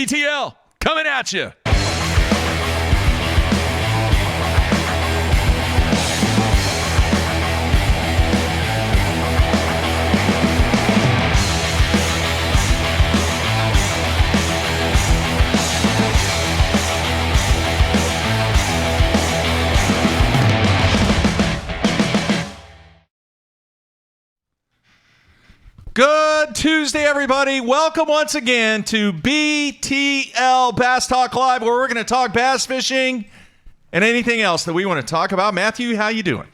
BTL coming at you. Good Tuesday, everybody. Welcome once again to BTL Bass Talk Live, where we're going to talk bass fishing and anything else that we want to talk about. Matthew, how you doing?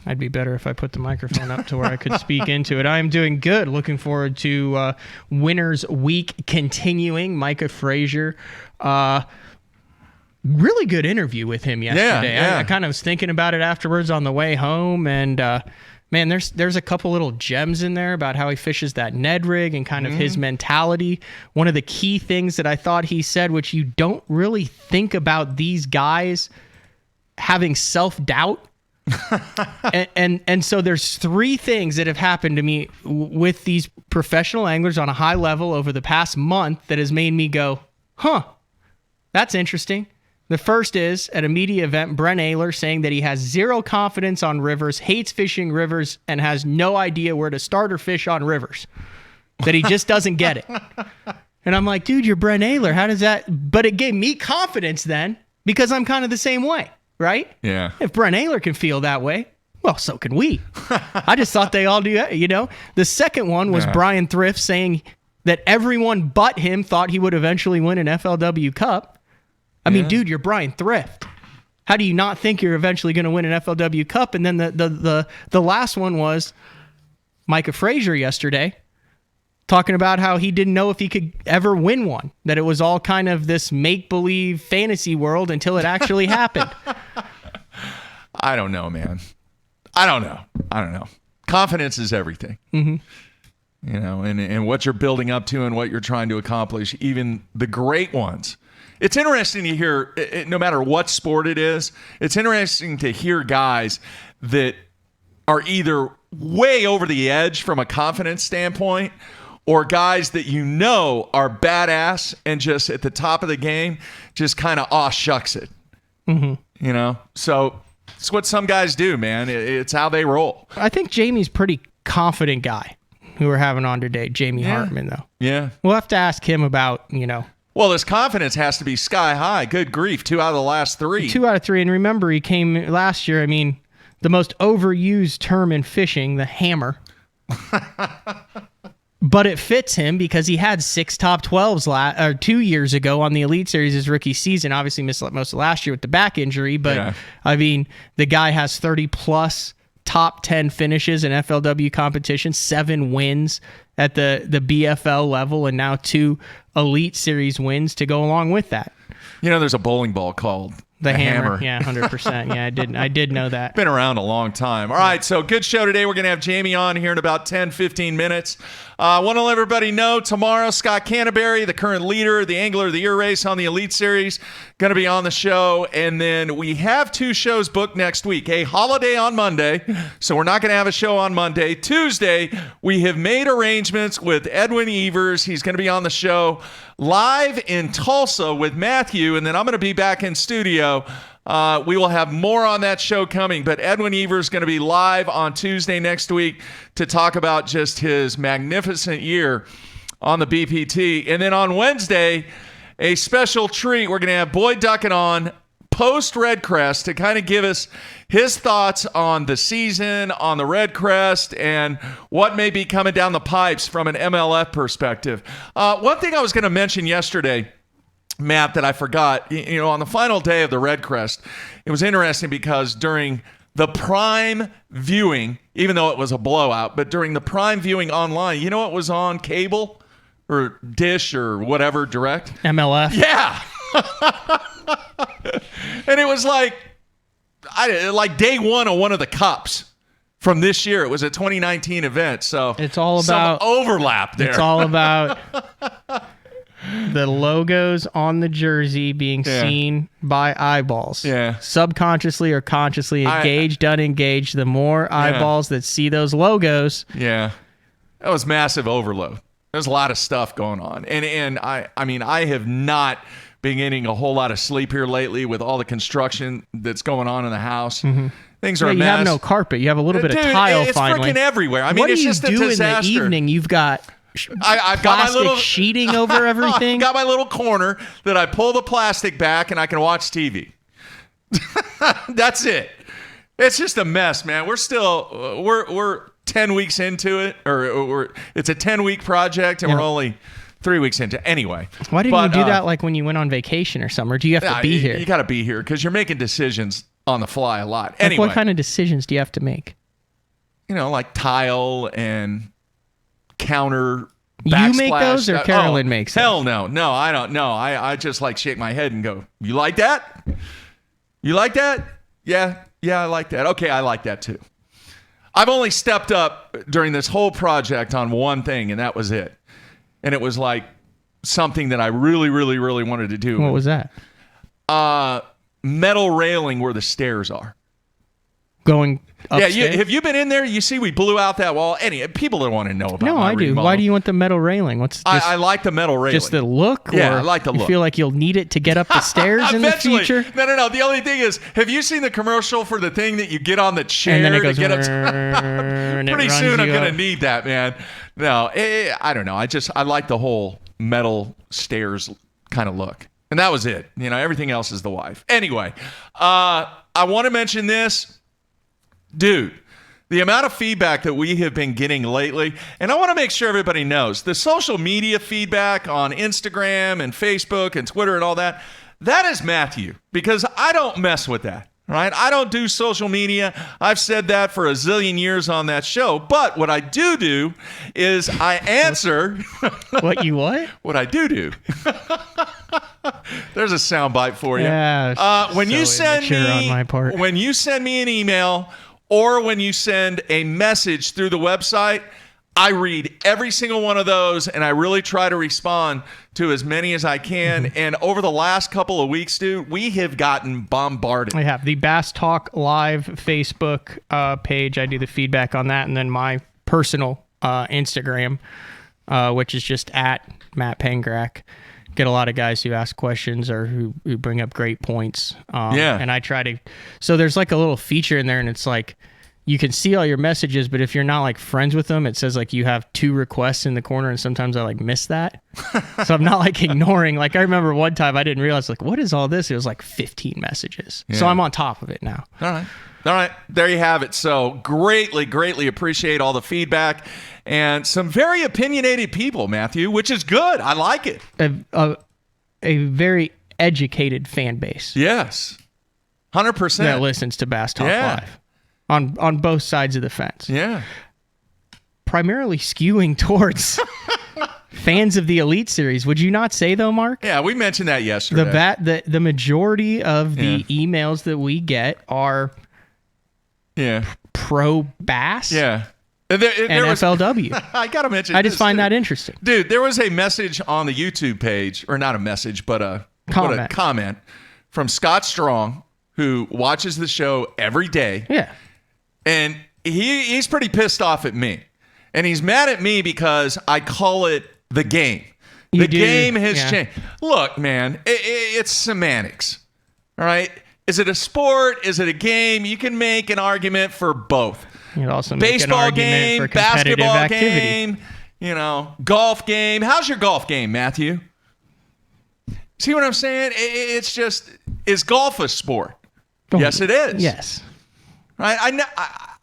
I'd be better if I put the microphone up to where I could speak into it. I am doing good. Looking forward to Winners Week continuing. Micah Frazier. Really good interview with him yesterday. Yeah. I kind of was thinking about it afterwards on the way home, and man, there's a couple little gems in there about how he fishes that Ned rig and kind of his mentality. One of the key things that I thought he said, which you don't really think about these guys having self-doubt. and so there's three things that have happened to me with these professional anglers on a high level over the past month that has made me go, that's interesting. The first is, at a media event, Brent Ehrler saying that he has zero confidence on rivers, hates fishing rivers, and has no idea where to start or fish on rivers. That he just doesn't get it. And I'm like, dude, you're Brent Ehrler. How does that... But it gave me confidence then, because I'm kind of the same way, right? Yeah. If Brent Ehrler can feel that way, well, so can we. I just thought they all do that, you know? The second one was Brian Thrift saying that everyone but him thought he would eventually win an FLW Cup. I mean, dude, you're Brian Thrift. How do you not think you're eventually going to win an FLW Cup? And then the last one was Micah Frazier yesterday talking about how he didn't know if he could ever win one, that it was all kind of this make-believe fantasy world until it actually happened. I don't know, man. I don't know. Confidence is everything. Mm-hmm. You know, and what you're building up to and what you're trying to accomplish, even the great ones. It's interesting to hear, no matter what sport it is, it's interesting to hear guys that are either way over the edge from a confidence standpoint or guys that you know are badass and just at the top of the game just kind of aw shucks it. Mm-hmm. You know? So it's what some guys do, man. It's how they roll. I think Jamie's pretty confident guy who we're having on today, Jamie Hartman, though. Yeah. We'll have to ask him about, Well, his confidence has to be sky high. Good grief. 2 out of the last 3. 2 out of 3. And remember, he came last year. I mean, the most overused term in fishing, the hammer. But it fits him because he had 6 top 12s 2 years ago on the Elite Series his rookie season. Obviously missed most of last year with the back injury. But, I mean, the guy has 30-plus top 10 finishes in FLW competition, 7 wins at the BFL level, and now 2 Elite Series wins to go along with that. You know, there's a bowling ball called the hammer. Yeah, 100%. Yeah, I did know that. Been around a long time. All right, so good show today. We're going to have Jamie on here in about 10, 15 minutes. I want to let everybody know tomorrow, Scott Canterbury, the current leader, the Angler of the Year race on the Elite Series, going to be on the show. And then we have 2 shows booked next week. A holiday on Monday, so we're not going to have a show on Monday. Tuesday, we have made arrangements with Edwin Evers. He's going to be on the show live in Tulsa with Matthew, and then I'm going to be back in studio. We will have more on that show coming, but Edwin Evers is going to be live on Tuesday next week to talk about just his magnificent year on the BPT. And then on Wednesday, a special treat. We're going to have Boyd Duckett on post Red Crest to kind of give us his thoughts on the season, on the Red Crest, and what may be coming down the pipes from an MLF perspective. One thing I was going to mention yesterday, Matt, that I forgot, on the final day of the Red Crest, it was interesting because during the prime viewing, even though it was a blowout, but during the prime viewing online, you know what was on cable or Dish or whatever, direct? MLF. Yeah. And it was like day 1 of one of the cups from this year. It was a 2019 event. So it's all about some overlap there. It's all about the logos on the jersey being seen by eyeballs. Yeah. Subconsciously or consciously, engaged, unengaged, the more eyeballs that see those logos. Yeah. That was massive overload. There's a lot of stuff going on. And I mean, I have not been getting a whole lot of sleep here lately with all the construction that's going on in the house. Things are a you mess. have no carpet. You have a little bit of Dude, tile it's finally. freaking everywhere. I mean, what it's do you just a do disaster. in the evening? You've got I've got my plastic little sheeting over everything. I've got my little corner that I pull the plastic back and I can watch TV. That's it. It's just a mess, man. We're still we're 10 weeks into it, or it's a 10-week project, and we're only 3 weeks into it. Anyway. Why didn't you do that like when you went on vacation or something? Or do you have to be here? You got to be here because you're making decisions on the fly a lot. Like anyway. What kind of decisions do you have to make? You know, like tile and counter backsplash. You make those or Carolyn makes hell those? No, I don't know. I just like shake my head and go, you like that? You like that? Yeah, I like that. Okay, I like that too. I've only stepped up during this whole project on one thing, and that was it. And it was like something that I really, really, really wanted to do. What was that? Metal railing where the stairs are. Going upstairs? Yeah, have you been in there? You see we blew out that wall. People don't want to know about No, my I do. remodel. Why do you want the metal railing? I like the metal railing. Just the look? Yeah, or I like the look. You feel like you'll need it to get up the stairs in the future? No. The only thing is, have you seen the commercial for the thing that you get on the chair and then it goes to get up? and Pretty soon I'm going to up. need that, man. No, I don't know. I like the whole metal stairs kind of look. And that was it. You know, everything else is the wife. Anyway, I want to mention this. Dude, the amount of feedback that we have been getting lately, and I want to make sure everybody knows, the social media feedback on Instagram and Facebook and Twitter and all that, that is Matthew, because I don't mess with that, right? I don't do social media. I've said that for a zillion years on that show, but what I do is I answer. What you what? What I do. There's a soundbite for you. Yeah. When you send me on my part. When you send me an email or when you send a message through the website, I read every single one of those, and I really try to respond to as many as I can. And over the last couple of weeks, dude, we have gotten bombarded. I have the Bass Talk Live Facebook page. I do the feedback on that, and then my personal Instagram, which is just at Matt Pangrak. Get a lot of guys who ask questions or who bring up great points. And I try to. So there's like a little feature in there, and it's like you can see all your messages, but if you're not like friends with them, it says like you have 2 requests in the corner, and sometimes I like miss that. So I'm not like ignoring. Like I remember one time I didn't realize like what is all this? It was like 15 messages. Yeah. So I'm on top of it now. All right. There you have it. So greatly appreciate all the feedback and some very opinionated people, Matthew, which is good. I like it. A very educated fan base. Yes. 100%. That listens to Bass Talk Live on both sides of the fence. Yeah. Primarily skewing towards fans of the Elite Series. Would you not say though, Mark? Yeah, we mentioned that yesterday. The majority of the emails that we get are pro Bass. Yeah. And FLW. I got to mention I just find that interesting. Dude, there was a message on the YouTube page, or not a message, but a comment from Scott Strong, who watches the show every day. Yeah. And he's pretty pissed off at me. And he's mad at me because I call it the game. The game has changed. Look, man, it's semantics. All right? Is it a sport? Is it a game? You can make an argument for both. You also baseball make an game, for competitive basketball activity. game, golf game. How's your golf game, Matthew? See what I'm saying? It's just, is golf a sport? Yes, it is. Yes. Right?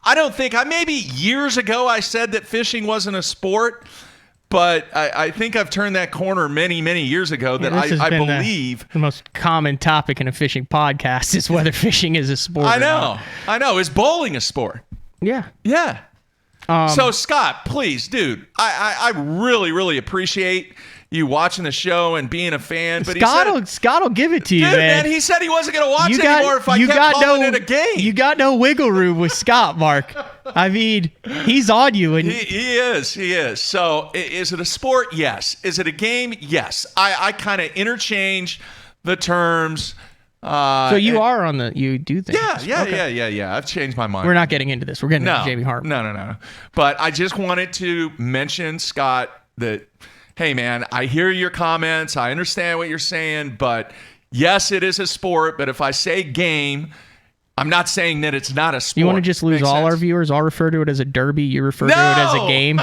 I don't think, maybe years ago I said that fishing wasn't a sport, but I think I've turned that corner many years ago that I believe. The most common topic in a fishing podcast is whether fishing is a sport or not. I know. Is bowling a sport? Yeah. Yeah. So Scott, please, dude, I really appreciate you watching the show and being a fan. But Scott will give it to you, man. He said he wasn't going to watch anymore if I kept calling it a game. You got no wiggle room with Scott, Mark. I mean, he's on you. And he is. So is it a sport? Yes. Is it a game? Yes. I kind of interchange the terms. So you do things. Yeah. I've changed my mind. We're not getting into this. We're getting into Jamie Hartman. No. But I just wanted to mention, Scott, that, hey, man, I hear your comments. I understand what you're saying, but yes, it is a sport. But if I say game, I'm not saying that it's not a sport. You want to just lose all our viewers? I'll refer to it as a derby. You refer to it as a game.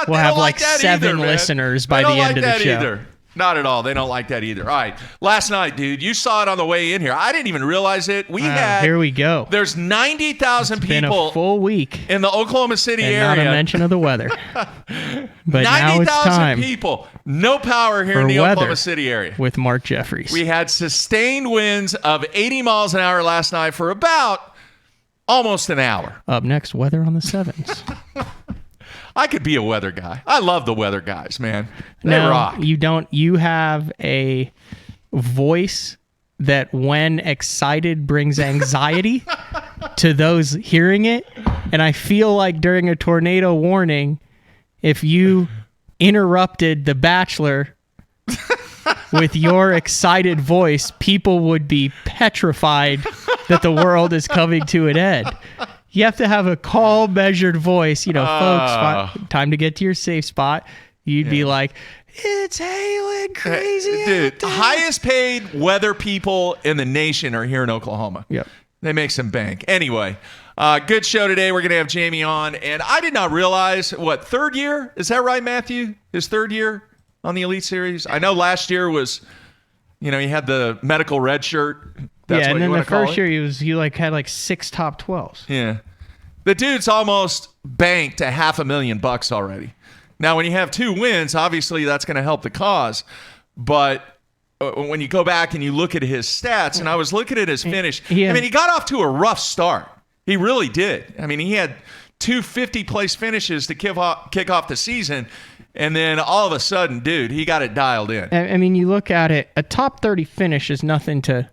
We'll have like 7 listeners by the end of the show. Either. Not at all. They don't like that either. All right. Last night, dude, you saw it on the way in here. I didn't even realize it. Here we go. There's 90,000 people. Been a full week in the Oklahoma City area. Not a mention of the weather. But 90,000 people. No power here in the Oklahoma City area. With Mark Jeffries. We had sustained winds of 80 miles an hour last night for about almost an hour. Up next, weather on the 7s. I could be a weather guy. I love the weather guys, man. They rock. You don't. You have a voice that, when excited, brings anxiety to those hearing it. And I feel like during a tornado warning, if you interrupted The Bachelor with your excited voice, people would be petrified that the world is coming to an end. You have to have a calm, measured voice. Folks, time to get to your safe spot. You'd be like, it's hailing crazy. Dude, highest paid weather people in the nation are here in Oklahoma. Yep. They make some bank. Anyway, good show today. We're going to have Jamie on. And I did not realize, third year? Is that right, Matthew? His third year on the Elite Series? I know last year was, he had the medical red shirt. That's and then the first year he had 6 top 12s. Yeah. The dude's almost banked $500,000 already. Now, when you have 2 wins, obviously that's going to help the cause. But when you go back and you look at his stats, and I was looking at his finish, he got off to a rough start. He really did. He had 2 50-place finishes to kick off the season, and then all of a sudden, dude, he got it dialed in. You look at it, a top 30 finish is nothing to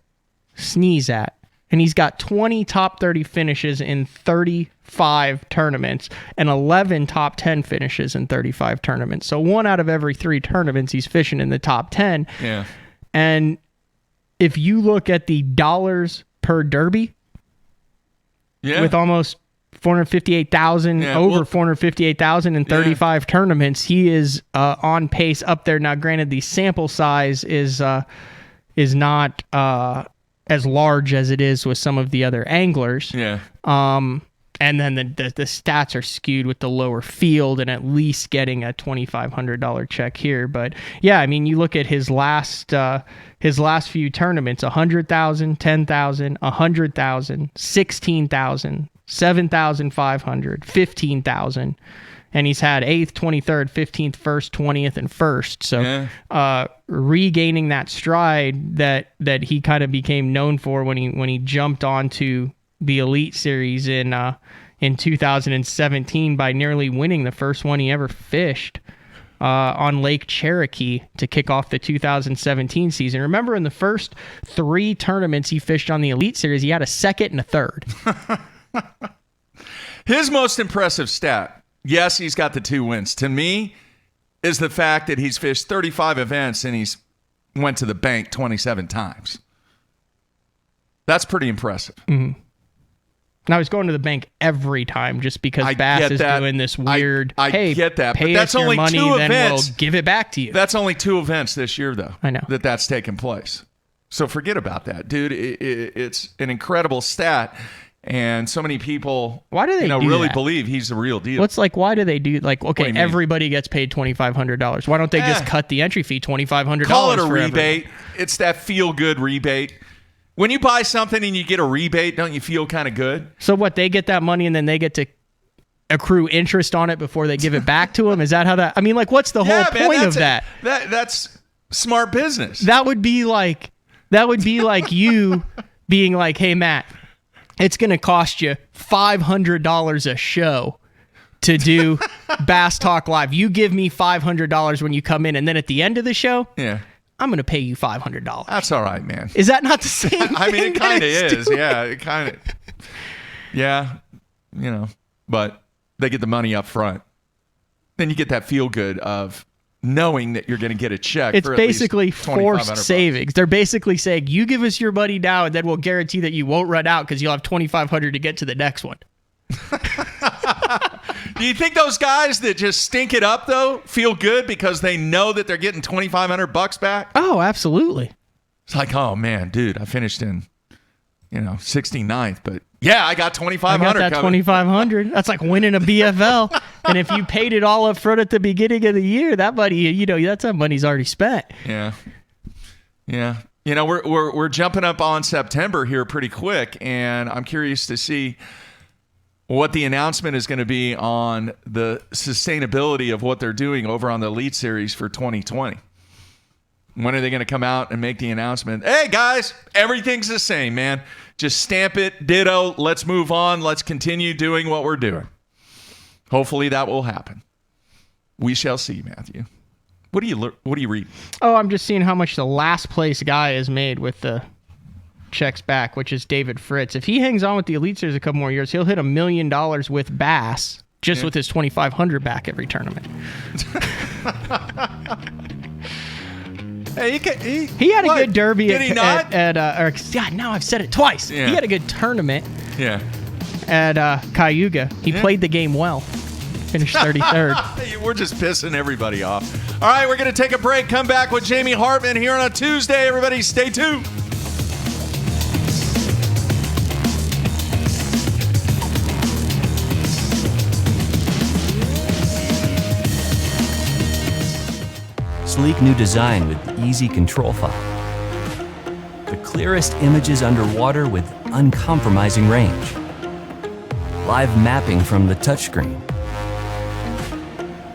sneeze at. And he's got 20 top 30 finishes in 35 tournaments and 11 top 10 finishes in 35 tournaments. So 1 out of every 3 tournaments he's fishing in the top 10. Yeah. And if you look at the dollars per derby, with almost 458,000, over 458,000 in 35 tournaments, he is on pace up there. Now, granted, the sample size is not as large as it is with some of the other anglers. Yeah. And then the stats are skewed with the lower field and at least getting a $2,500 check here. But yeah, you look at his last few tournaments: 100,000, 10,000, 100,000, 16,000, 7,500, 15,000. And he's had 8th, 23rd, 15th, 1st, 20th, and 1st. So regaining that stride that he kind of became known for when he jumped onto the Elite Series in 2017 by nearly winning the first one he ever fished on Lake Cherokee to kick off the 2017 season. Remember, in the first 3 tournaments he fished on the Elite Series, he had a 2nd and a 3rd. His most impressive stat, yes, he's got the 2 wins, to me, is the fact that he's fished 35 events and he's went to the bank 27 times. That's pretty impressive. Mm-hmm. Now he's going to the bank every time just because Bass is doing this weird, I get that, pay but that's us your only money, 2 then events. we'll give it back to you. That's only 2 events this year, though. I know. That's taken place. So forget about that, dude. It's an incredible stat. And so many people, why do they really that? Believe he's the real deal. Why do they do everybody gets paid $2,500. Why don't they just cut the entry fee $2,500? Call it a rebate. It's that feel good rebate. When you buy something and you get a rebate, don't you feel kind of good? So what? They get that money and then they get to accrue interest on it before they give it back to them? Is that how that? What's the whole point of that? That's smart business. That would be like you being like, hey, Matt, it's going to cost you $500 a show to do Bass Talk Live. You give me $500 when you come in, and then at the end of the show, I'm going to pay you $500. That's all right, man. Is that not the same thing? It kind of is. Yeah, it kind of. Yeah, but they get the money up front. Then you get that feel good of knowing that you're going to get a check. It's for basically forced savings. They're basically saying, you give us your money now, and then we'll guarantee that you won't run out because you'll have $2,500 to get to the next one. Do you think those guys that just stink it up though feel good because they know that they're getting $2,500 back? Oh, absolutely. It's like, oh man, dude, I finished in, 69th, but yeah, I got $2,500. I got that $2,500. That's like winning a BFL. And if you paid it all up front at the beginning of the year, that money, that's that money's already spent. Yeah. We're jumping up on September here pretty quick, and I'm curious to see what the announcement is going to be on the sustainability of what they're doing over on the Elite Series for 2020. When are they going to come out and make the announcement? Hey, guys, everything's the same, man. Just stamp it, ditto, let's move on. Let's continue doing what we're doing. Hopefully that will happen. We shall see, Matthew. What do you read? Oh, I'm just seeing how much the last place guy has made with the checks back, which is David Fritz. If he hangs on with the Elite Series a couple more years, he'll hit $1 million with Bass just with his $2,500 back every tournament. Hey, he had a good derby. Did he not? Now I've said it twice. Yeah. He had a good tournament. Yeah. At Cayuga. He played the game well. Finished 33rd. We're just pissing everybody off. All right, we're going to take a break. Come back with Jamie Hartman here on a Tuesday. Everybody stay tuned. Sleek new design with easy control file. The clearest images underwater with uncompromising range. Live mapping from the touchscreen.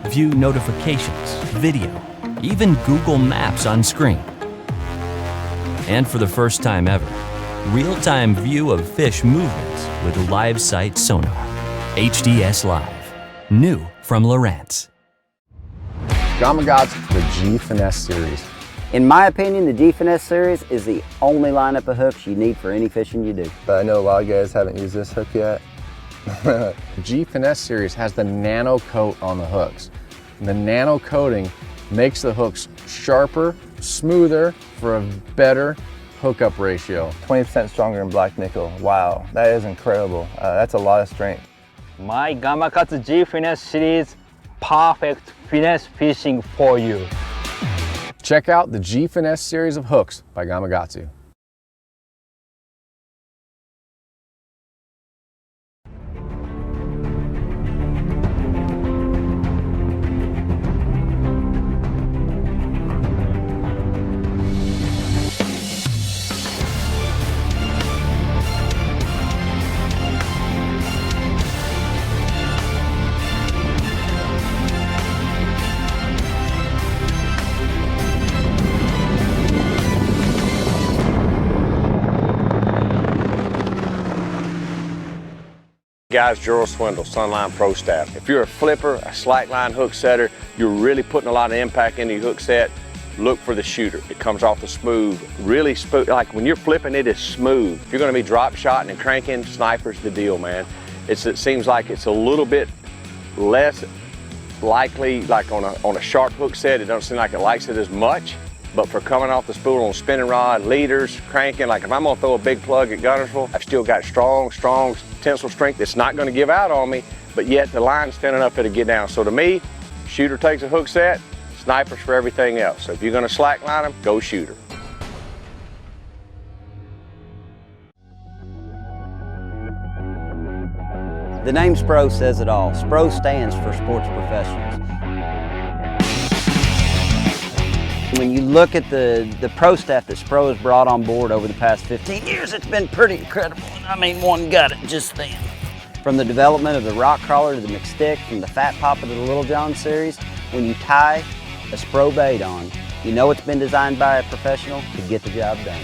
View notifications, video, even Google Maps on screen. And for the first time ever, real-time view of fish movements with live sight sonar. HDS Live. New from Lowrance. Gamakatsu, the G Finesse series. In my opinion, the G Finesse series is the only lineup of hooks you need for any fishing you do. But I know a lot of guys haven't used this hook yet. The G Finesse series has the nano coat on the hooks. The nano coating makes the hooks sharper, smoother for a better hookup ratio. 20% stronger than black nickel. Wow, that is incredible. That's a lot of strength. My Gamakatsu G Finesse series, perfect finesse fishing for you. Check out the G Finesse series of hooks by Gamakatsu. Guys, Gerald Swindle, Sunline Pro Staff. If you're a flipper, a slackline hook setter, you're really putting a lot of impact into your hook set, look for the shooter. It comes off the smooth, really smooth. Like when you're flipping, it is smooth. If you're gonna be drop shotting and cranking, Sniper's the deal, man. It seems like it's a little bit less likely, like on a sharp hook set, it doesn't seem like it likes it as much. But for coming off the spool on spinning rod, leaders, cranking, like if I'm gonna throw a big plug at Gunnersville, I've still got strong tensile strength. It's not gonna give out on me, but yet the line's thin enough it'll get down. So to me, shooter takes a hook set, Snipers for everything else. So if you're gonna slack line them, go shooter. The name SPRO says it all. SPRO stands for Sports Professionals. When you look at the pro staff that SPRO has brought on board over the past 15 years, it's been pretty incredible. I mean, one got it just then. From the development of the rock crawler to the McStick, from the Fat Papa to the Little John series, when you tie a SPRO bait on, you know it's been designed by a professional to get the job done.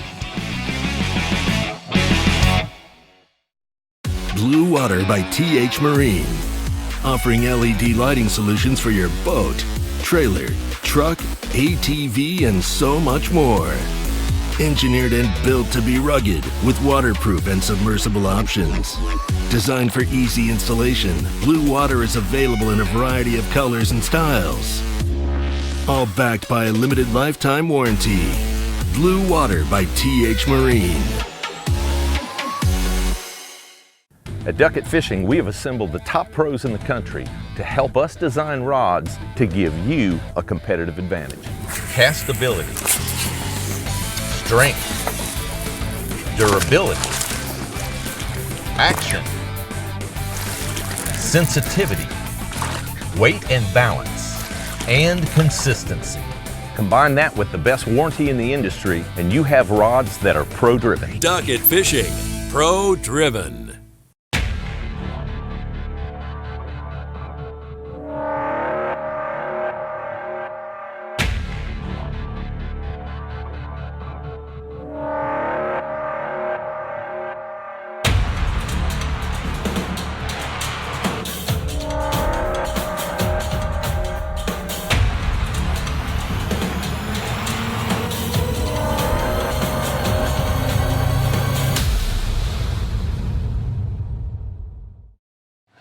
Blue Water by TH Marine, offering LED lighting solutions for your boat, trailer, truck, ATV, and so much more. Engineered and built to be rugged with waterproof and submersible options. Designed for easy installation, Blue Water is available in a variety of colors and styles. All backed by a limited lifetime warranty. Blue Water by TH Marine. At Duckett Fishing, we have assembled the top pros in the country to help us design rods to give you a competitive advantage. Castability, strength, durability, action, sensitivity, weight and balance, and consistency. Combine that with the best warranty in the industry, and you have rods that are pro-driven. Duckett Fishing, pro-driven.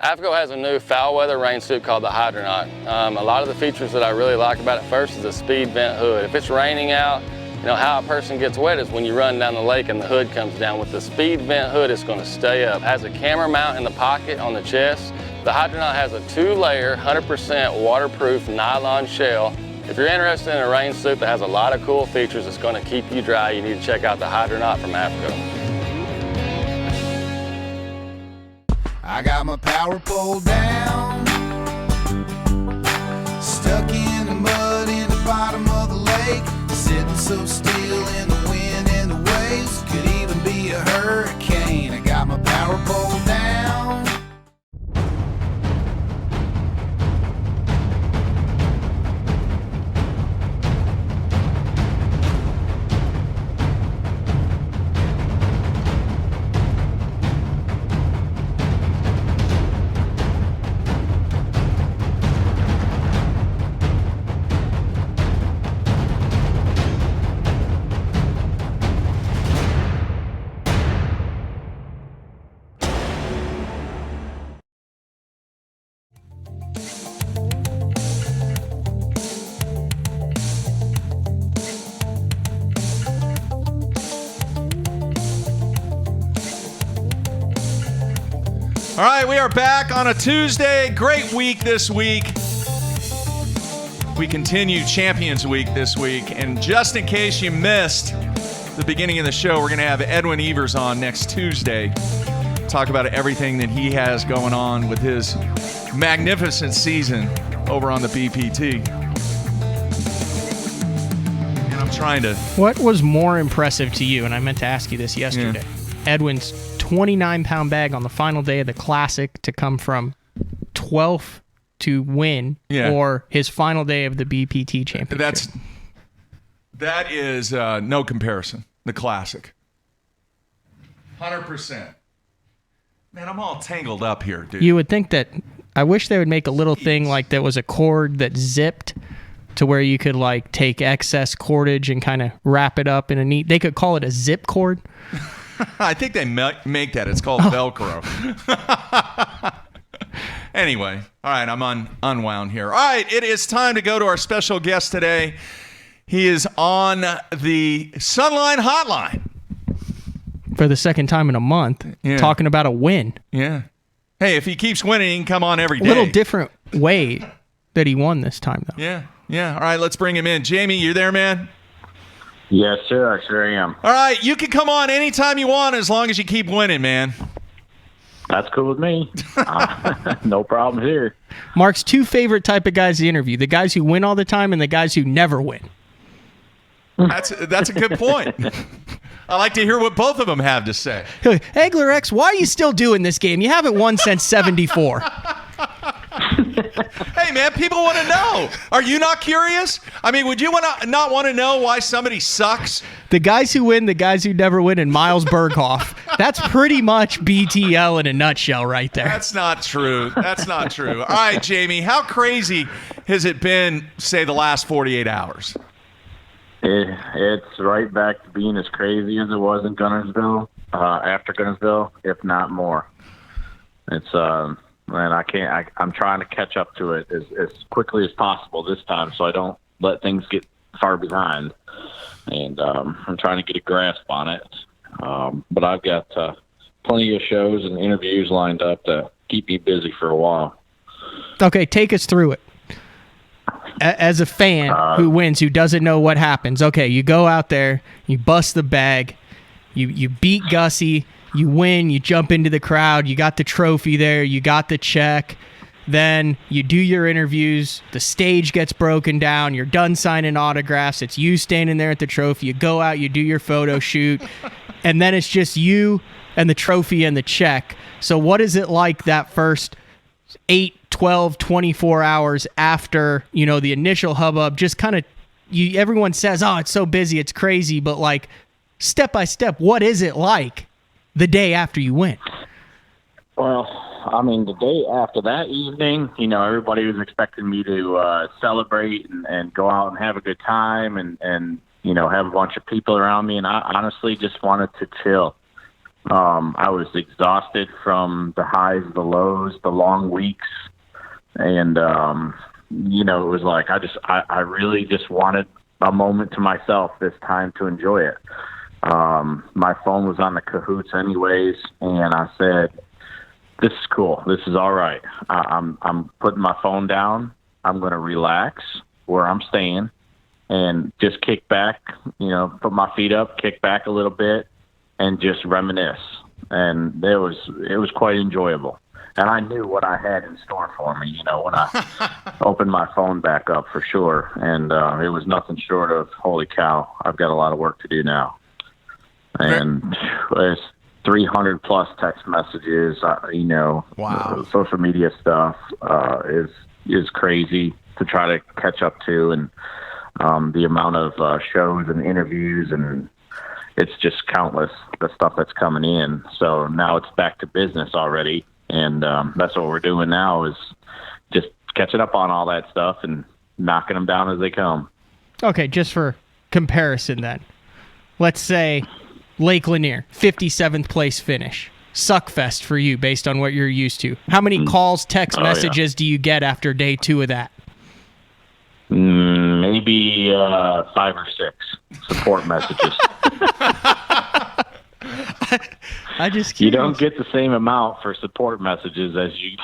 AFCO has a new foul weather rain suit called the Hydronaut. A lot of the features that I really like about it first is the speed vent hood. If it's raining out, you know how a person gets wet is when you run down the lake and the hood comes down. With the speed vent hood, it's going to stay up. It has a camera mount in the pocket on the chest. The Hydronaut has a 2-layer, 100% waterproof nylon shell. If you're interested in a rain suit that has a lot of cool features that's going to keep you dry, you need to check out the Hydronaut from AFCO. I got my power pole down, stuck in the mud in the bottom of the lake, sitting so still in the wind and the waves, could even be a hurricane. I got my power pole down. All right, we are back on a Tuesday. Great week this week. We continue Champions Week this week. And just in case you missed the beginning of the show, we're going to have Edwin Evers on next Tuesday. Talk about everything that he has going on with his magnificent season over on the BPT. And I'm trying to... What was more impressive to you, and I meant to ask you this yesterday, Edwin's 29-pound bag on the final day of the Classic to come from 12th to win, or his final day of the BPT Championship? That is no comparison. The Classic. 100%. Man, I'm all tangled up here, dude. You would think that... I wish they would make a little thing like that was a cord that zipped to where you could like take excess cordage and kind of wrap it up in a neat... They could call it a zip cord. I think they make that. It's called Velcro. Anyway, all right, I'm unwound here. All right, it is time to go to our special guest today. He is on the Sunline Hotline. For the second time in a month, talking about a win. Yeah. Hey, if he keeps winning, he can come on every day. A little different way that he won this time, though. Yeah. All right, let's bring him in. Jamie, you there, man? Yes, sir. I sure am. All right, you can come on anytime you want as long as you keep winning, man. That's cool with me. No problem here. Mark's two favorite type of guys to interview, the guys who win all the time and the guys who never win. That's a good point. I like to hear what both of them have to say. Egler X, why are you still doing this game? You haven't won since 74. Hey, man, people want to know. Are you not curious? I mean, would you not want to know why somebody sucks? The guys who win, the guys who never win, and Miles Berghoff. That's pretty much BTL in a nutshell right there. That's not true. All right, Jamie, how crazy has it been, say, the last 48 hours? It's right back to being as crazy as it was in Gunnersville, after Gunnersville, if not more. It's man, I'm trying to catch up to it as quickly as possible this time, so I don't let things get far behind. And I'm trying to get a grasp on it. But I've got plenty of shows and interviews lined up to keep me busy for a while. Okay, take us through it. As a fan who wins, who doesn't know what happens, okay, you go out there, you bust the bag, you beat Gussie, you win, you jump into the crowd, you got the trophy there, you got the check, then you do your interviews, the stage gets broken down, you're done signing autographs, it's you standing there at the trophy, you go out, you do your photo shoot, and then it's just you and the trophy and the check. So what is it like that first 8, 12, 24 hours after, the initial hubbub? Just kind of, everyone says, oh, it's so busy, it's crazy, but like step by step, what is it like the day after you win? Well, I mean, the day after that evening, everybody was expecting me to celebrate and go out and have a good time and have a bunch of people around me. And I honestly just wanted to chill. I was exhausted from the highs, the lows, the long weeks. And, it was like, I really just wanted a moment to myself this time to enjoy it. My phone was on the cahoots anyways. And I said, this is cool. This is all right. I'm putting my phone down. I'm going to relax where I'm staying and just kick back, put my feet up, kick back a little bit and just reminisce. And it was quite enjoyable. And I knew what I had in store for me, when I opened my phone back up for sure. And it was nothing short of, holy cow, I've got a lot of work to do now. And it's 300 plus text messages, wow. Social media stuff is crazy to try to catch up to. And the amount of shows and interviews, and it's just countless, the stuff that's coming in. So now it's back to business already. And that's what we're doing now, is just catching up on all that stuff and knocking them down as they come. Okay, just for comparison then, let's say Lake Lanier, 57th place finish. Suckfest for you based on what you're used to. How many calls, text messages do you get after day 2 of that? Maybe 5 or 6 support messages. I just you don't get the same amount for support messages as you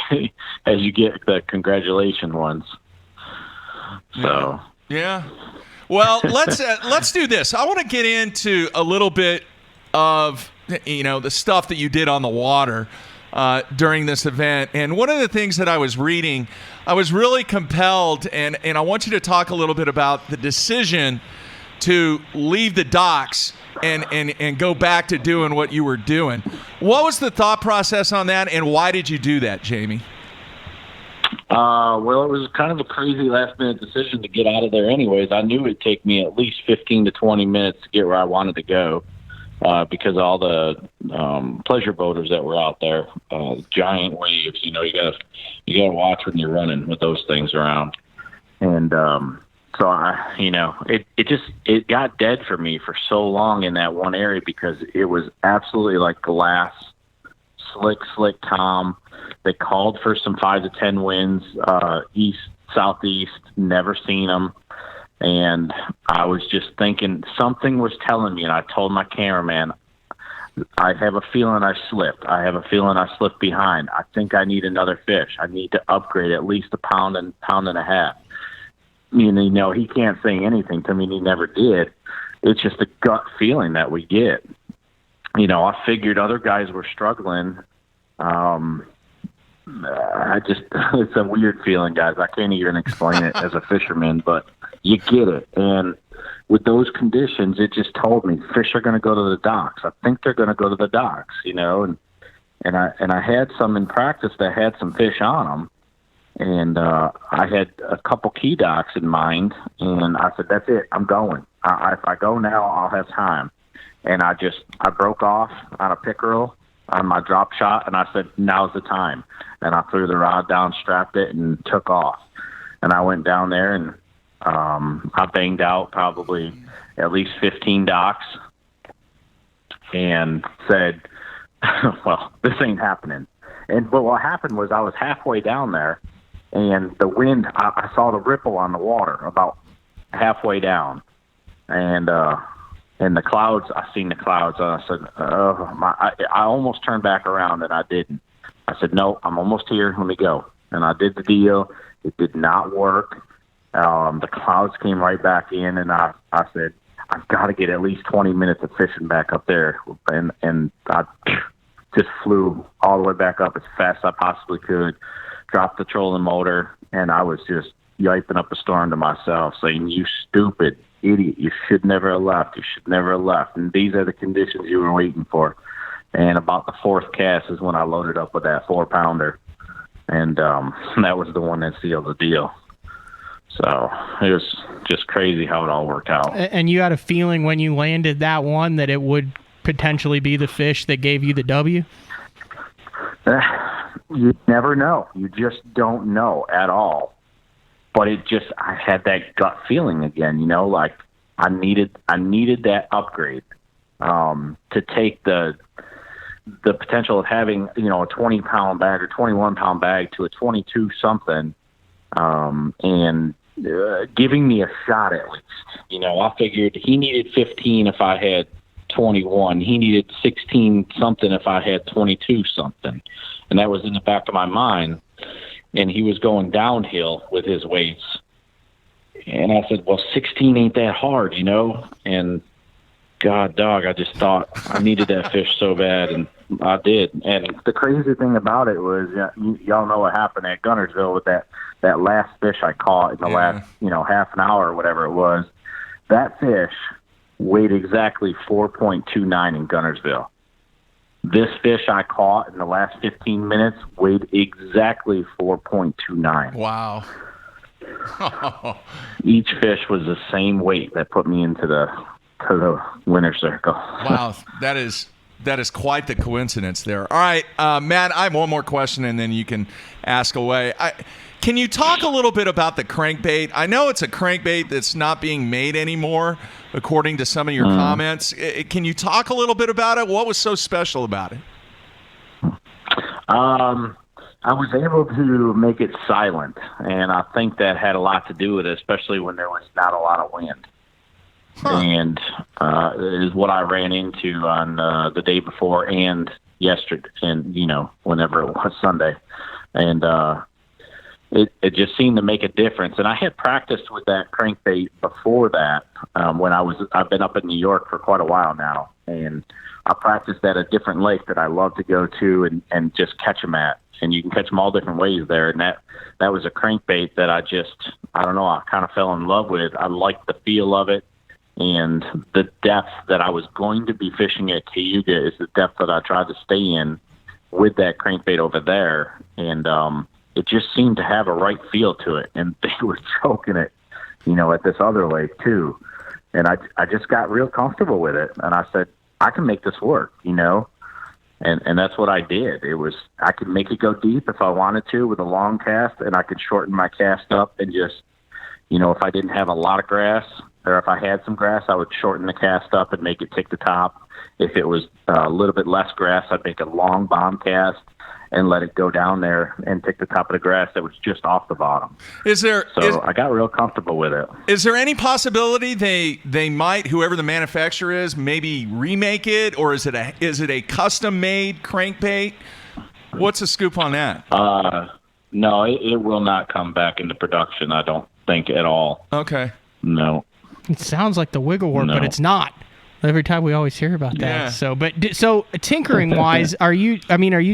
get the congratulation ones. So yeah. Well, let's do this. I want to get into a little bit of the stuff that you did on the water during this event. And one of the things that I was reading, I was really compelled, and I want you to talk a little bit about the decision to leave the docks and go back to doing what you were doing. What was the thought process on that, and why did you do that, Jamie? Well, it was kind of a crazy last-minute decision to get out of there anyways. I knew it'd take me at least 15 to 20 minutes to get where I wanted to go because all the pleasure boaters that were out there, giant waves, you gotta watch when you're running with those things around. And so it got dead for me for so long in that one area because it was absolutely like glass, slick, calm. They called for some 5 to 10 winds, east, southeast, never seen them. And I was just thinking something was telling me, and I told my cameraman, I have a feeling I slipped. I have a feeling I slipped behind. I think I need another fish. I need to upgrade at least a pound and a half. He can't say anything to me, and he never did. It's just a gut feeling that we get. I figured other guys were struggling. It's a weird feeling, guys. I can't even explain it as a fisherman, but you get it. And with those conditions, it just told me fish are going to go to the docks. I think they're going to go to the docks, and I had some in practice that had some fish on them. And I had a couple key docks in mind, and I said, that's it, I'm going. If I go now, I'll have time. And I broke off on a pickerel on my drop shot, and I said, now's the time. And I threw the rod down, strapped it, and took off. And I went down there, and I banged out probably at least 15 docks and said, well, this ain't happening. But what happened was I was halfway down there, and the wind, I saw the ripple on the water about halfway down. And And the clouds, I seen the clouds, and I said, "Oh my!" I almost turned back around, and I didn't. I said, "No, I'm almost here. Let me go." And I did the deal. It did not work. The clouds came right back in, and I said, "I've got to get at least 20 minutes of fishing back up there." And I just flew all the way back up as fast as I possibly could. Dropped the trolling motor, and I was just yiping up a storm to myself, saying, "You stupid idiot, you should never have left. You should never have left. And these are the conditions you were waiting for." And about the fourth cast is when I loaded up with that 4-pounder. And that was the one that sealed the deal. So it was just crazy how it all worked out. And you had a feeling when you landed that one that it would potentially be the fish that gave you the W? You never know. You just don't know at all. But I had that gut feeling again, like I needed that upgrade to take the potential of having, a 20-pound bag or 21-pound bag to a 22 something, and giving me a shot at least. I figured he needed 15 if I had 21. He needed 16 something if I had 22 something, and that was in the back of my mind. And he was going downhill with his weights. And I said, well, 16 ain't that hard, And God, dog, I just thought I needed that fish so bad, and I did. And the crazy thing about it was, y'all know what happened at Gunnersville with that last fish I caught in the last, half an hour or whatever it was. That fish weighed exactly 4.29 in Gunnersville. This fish I caught in the last 15 minutes weighed exactly 4.29. Wow. Each fish was the same weight that put me into the winner's circle. Wow, that is quite the coincidence there. All right, Matt, I have one more question, and then you can ask away. Can you talk a little bit about the crankbait? I know it's a crankbait that's not being made anymore, according to some of your comments. Can you talk a little bit about it? What was so special about it? I was able to make it silent, and I think that had a lot to do with it, especially when there was not a lot of wind. And it is what I ran into on the day before and yesterday, and whenever it was Sunday, and it just seemed to make a difference. And I had practiced with that crankbait before that when I've been up in New York for quite a while now, and I practiced at a different lake that I love to go to and just catch them at. And you can catch them all different ways there. And that was a crankbait that I kind of fell in love with. I liked the feel of it. And the depth that I was going to be fishing at Cayuga is the depth that I tried to stay in with that crankbait over there. And it just seemed to have a right feel to it. And they were choking it, at this other lake too. And I just got real comfortable with it. And I said, I can make this work, And that's what I did. I could make it go deep if I wanted to with a long cast, and I could shorten my cast up and just, if I didn't have a lot of grass, or if I had some grass, I would shorten the cast up and make it take the top. If it was a little bit less grass, I'd make a long bomb cast and let it go down there and take the top of the grass that was just off the bottom. I got real comfortable with it. Is there any possibility they might, whoever the manufacturer is, maybe remake it, or is it a custom-made crankbait? What's the scoop on that? No, it will not come back into production, I don't think at all. Okay. No. It sounds like the wiggle work, but it's not. Every time we always hear about that. Yeah. So tinkering wise, are you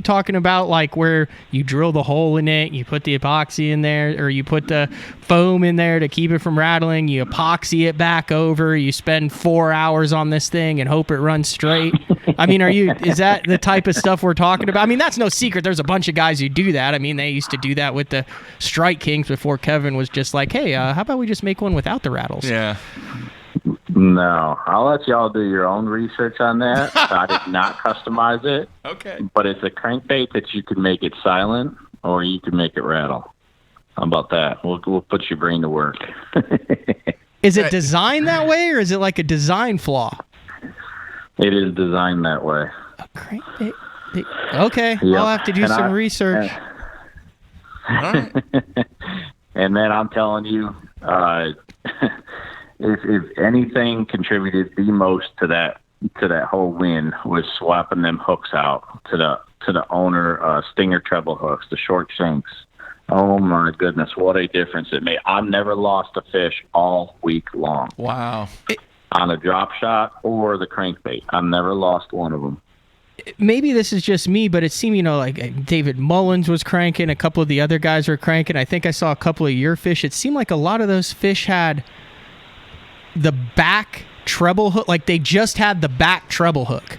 talking about like where you drill the hole in it, you put the epoxy in there, or you put the foam in there to keep it from rattling, you epoxy it back over, you spend 4 hours on this thing and hope it runs straight? Is that the type of stuff we're talking about? That's no secret. There's a bunch of guys who do that. They used to do that with the Strike Kings before Kevin was just like, hey, how about we just make one without the rattles? Yeah. No, I'll let y'all do your own research on that. I did not customize it. Okay. But it's a crankbait that you can make it silent or you can make it rattle. How about that? We'll put your brain to work. Is it designed that way, or is it like a design flaw? It is designed that way. A crankbait? Okay, Yep. I'll have to do some research. All right. And then I'm telling you, if anything contributed the most to that whole win was swapping them hooks out to the owner stinger treble hooks, the short shanks. Oh my goodness, what a difference it made. I've never lost a fish all week long. Wow. On a drop shot or the crankbait. I've never lost one of them. Maybe this is just me, but it seemed, like David Mullins was cranking, a couple of the other guys were cranking. I think I saw a couple of your fish. It seemed like a lot of those fish had the back treble hook, like they just had the back treble hook.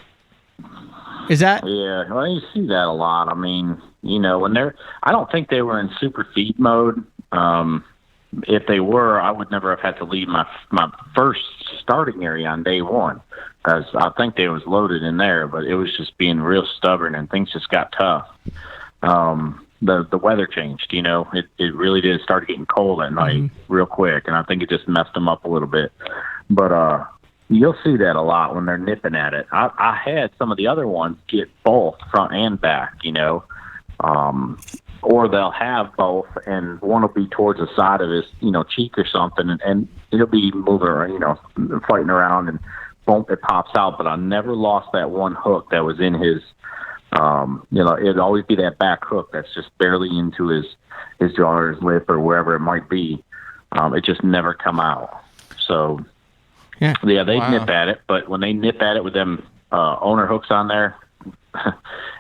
Is that? Yeah, well, you see that a lot. I mean, when I don't think they were in super feed mode. If they were, I would never have had to leave my first starting area on day one, because I think they was loaded in there, but it was just being real stubborn and things just got tough. The weather changed, it really did start getting cold at night real quick, and I think it just messed them up a little bit. But you'll see that a lot when they're nipping at it. I had some of the other ones get both front and back, or they'll have both, and one will be towards the side of his, cheek or something, and it'll be moving around, fighting around, and boom, it pops out. But I never lost that one hook that was in his, it'd always be that back hook that's just barely into his jaw or his lip or wherever it might be. It just never come out. So, yeah, they nip at it, but when they nip at it with them owner hooks on there,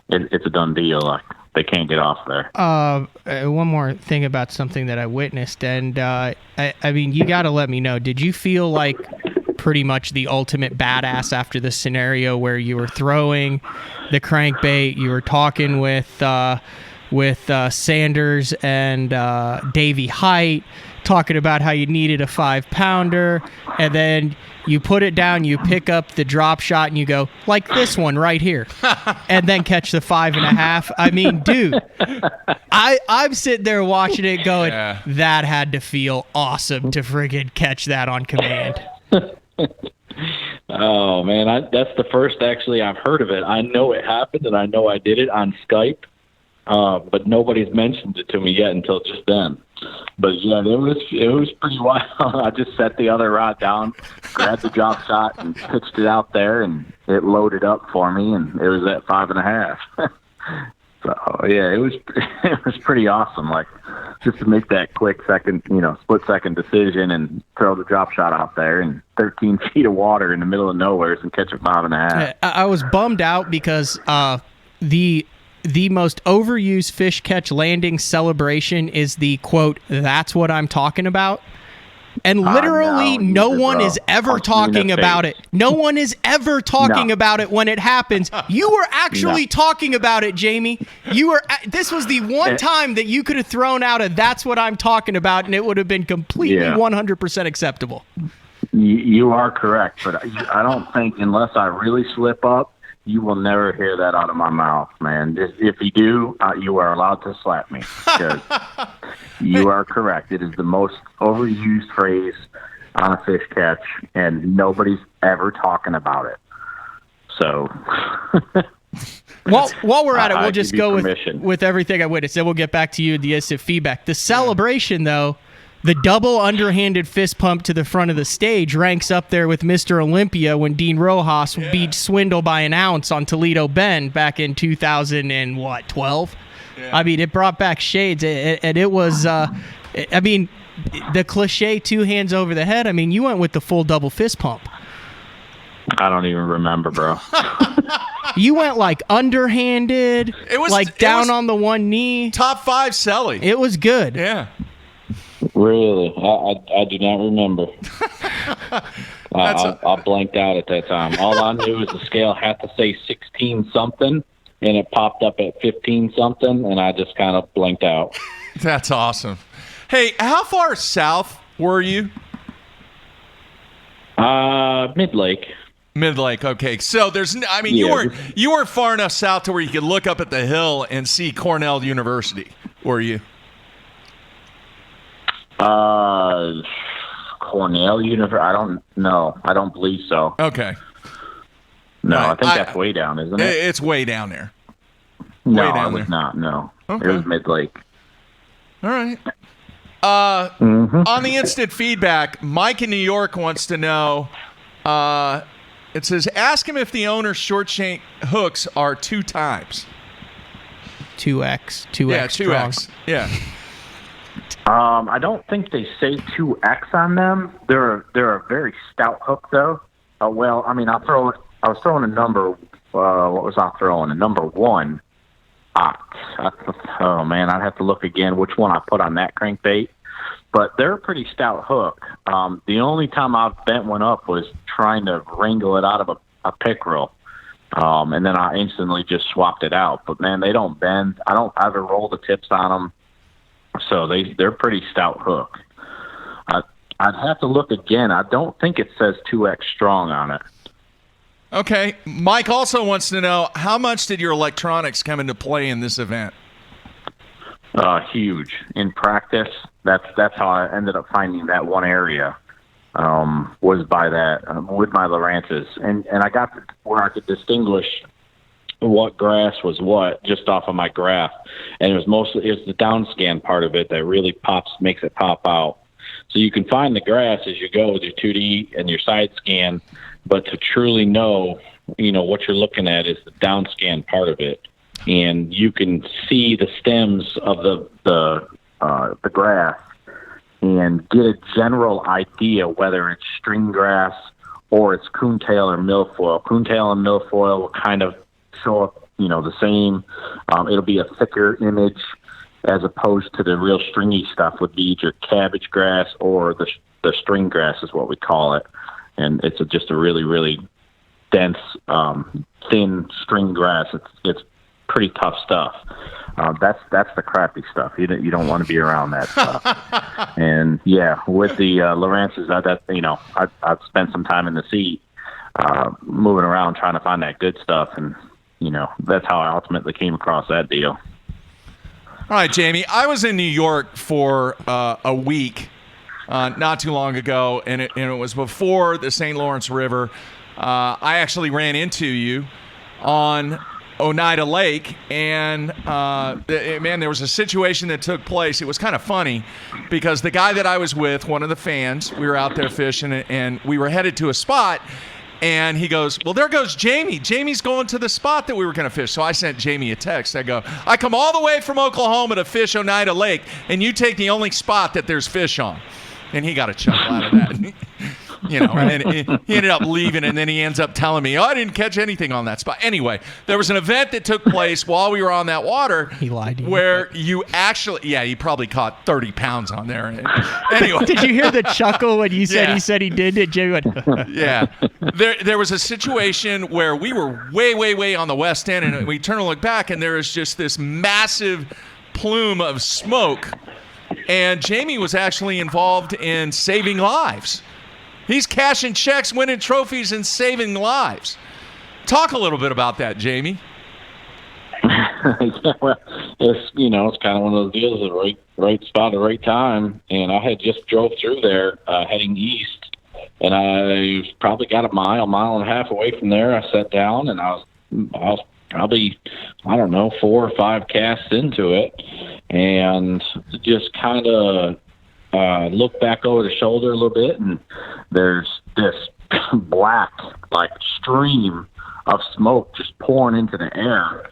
it's a done deal. Like, they can't get off there. One more thing about something that I witnessed, and I mean, you got to let me know. Did you feel like pretty much the ultimate badass after the scenario where you were throwing the crankbait, you were talking with Sanders and Davey Height, talking about how you needed a 5-pounder, and then you put it down, you pick up the drop shot, and you go, like this one right here, and then catch the 5.5. I mean, dude, I'm sitting there watching it going, that had to feel awesome to friggin' catch that on command. Oh, man, that's the first, actually, I've heard of it. I know it happened, and I know I did it on Skype, but nobody's mentioned it to me yet until just then. But yeah, it was pretty wild. I just set the other rod down, grabbed the drop shot, and pitched it out there, and it loaded up for me, and it was at 5.5. So yeah, it was pretty awesome. Like, just to make that quick second, split second decision and throw the drop shot out there in 13 feet of water in the middle of nowhere and catch a 5.5. I was bummed out because the most overused fish catch landing celebration is the quote, "That's what I'm talking about." And literally no one is ever talking about it. No one is ever talking about it when it happens. You were actually talking about it, Jamie. This was the one time that you could have thrown out a "that's what I'm talking about" and it would have been completely 100% acceptable. You are correct, but I don't think, unless I really slip up, you will never hear that out of my mouth, man. If you do, you are allowed to slap me, because you are correct. It is the most overused phrase on a fish catch, and nobody's ever talking about it. So, while we're at it, we'll just go with everything I witnessed, and we'll get back to you the instant feedback. The celebration, though, the double underhanded fist pump to the front of the stage ranks up there with Mr. Olympia when Dean Rojas beat Swindle by an ounce on Toledo Bend back in 2012. Yeah. I mean, it brought back shades, and it was, I mean, the cliche 2 hands over the head. I mean, you went with the full double fist pump. I don't even remember, bro. You went like underhanded, down on the one knee. Top 5 selling. It was good. Yeah. Really? I do not remember. I blanked out at that time. All I knew is the scale had to say 16-something, and it popped up at 15-something, and I just kind of blanked out. That's awesome. Hey, how far south were you? Mid-Lake. Mid-Lake, okay. So you weren't far enough south to where you could look up at the hill and see Cornell University, were you? Cornell University? I don't know. I don't believe so. Okay. No, I think that's way down, isn't it? It's way down there. No, it was not. No, okay. It was Mid-Lake. All right. On the instant feedback, Mike in New York wants to know, it says, ask him if the owner's short shank hooks are 2 times. 2X. Yeah, 2X. strong. Yeah. I don't think they say 2X on them. They're a very stout hook, though. Well, I mean, I was throwing a number. What was I throwing? A number 1. Oh man, I'd have to look again which one I put on that crankbait. But they're a pretty stout hook. The only time I've bent one up was trying to wrangle it out of a pickerel. And then I instantly just swapped it out. But man, they don't bend. I don't ever roll the tips on them. So they're pretty stout hook. I'd have to look again. I don't think it says 2X strong on it. Okay. Mike also wants to know, how much did your electronics come into play in this event? Huge. In practice, that's how I ended up finding that one area, was by that, with my Lowrances. And I got to where I could distinguish what grass was what just off of my graph. And it was the down scan part of it that really makes it pop out. So you can find the grass as you go with your 2D and your side scan, but to truly know, what you're looking at is the down scan part of it. And you can see the stems of the grass and get a general idea whether it's string grass or it's coontail or milfoil. Coontail and milfoil will kind of show up, the same. It'll be a thicker image as opposed to the real stringy stuff would be either cabbage grass or the string grass is what we call it. And it's just a really, really dense, thin string grass. It's pretty tough stuff. That's the crappy stuff. You don't want to be around that stuff. And yeah, with the Lowrances, I've spent some time in the seat, moving around trying to find that good stuff, and that's how I ultimately came across that deal. All right, Jamie. I was in New York for a week not too long ago, and it was before the St. Lawrence River. I actually ran into you on Oneida Lake, and man, there was a situation that took place. It was kind of funny because the guy that I was with, one of the fans, we were out there fishing, and we were headed to a spot, and he goes, well, there goes Jamie. Jamie's going to the spot that we were going to fish. So I sent Jamie a text. I go, I come all the way from Oklahoma to fish Oneida Lake, and you take the only spot that there's fish on. And he got a chuckle out of that. And then he ended up leaving, and then he ends up telling me, I didn't catch anything on that spot. Anyway, there was an event that took place while we were on that water. He lied to you. Where you actually, he probably caught 30 pounds on there. Anyway. Did you hear the chuckle when you said he said he did it? Jimmy went, yeah. There was a situation where we were way, way, way on the west end, and we turn and look back, and there is just this massive plume of smoke. And Jamie was actually involved in saving lives. He's cashing checks, winning trophies, and saving lives. Talk a little bit about that, Jamie. Well, it's kind of one of those deals, the right spot at the right time. And I had just drove through there heading east, and I probably got a mile and a half away from there. I sat down, and I was probably, 4 or 5 casts into it, and just kind of look back over the shoulder a little bit, and there's this black, stream of smoke just pouring into the air.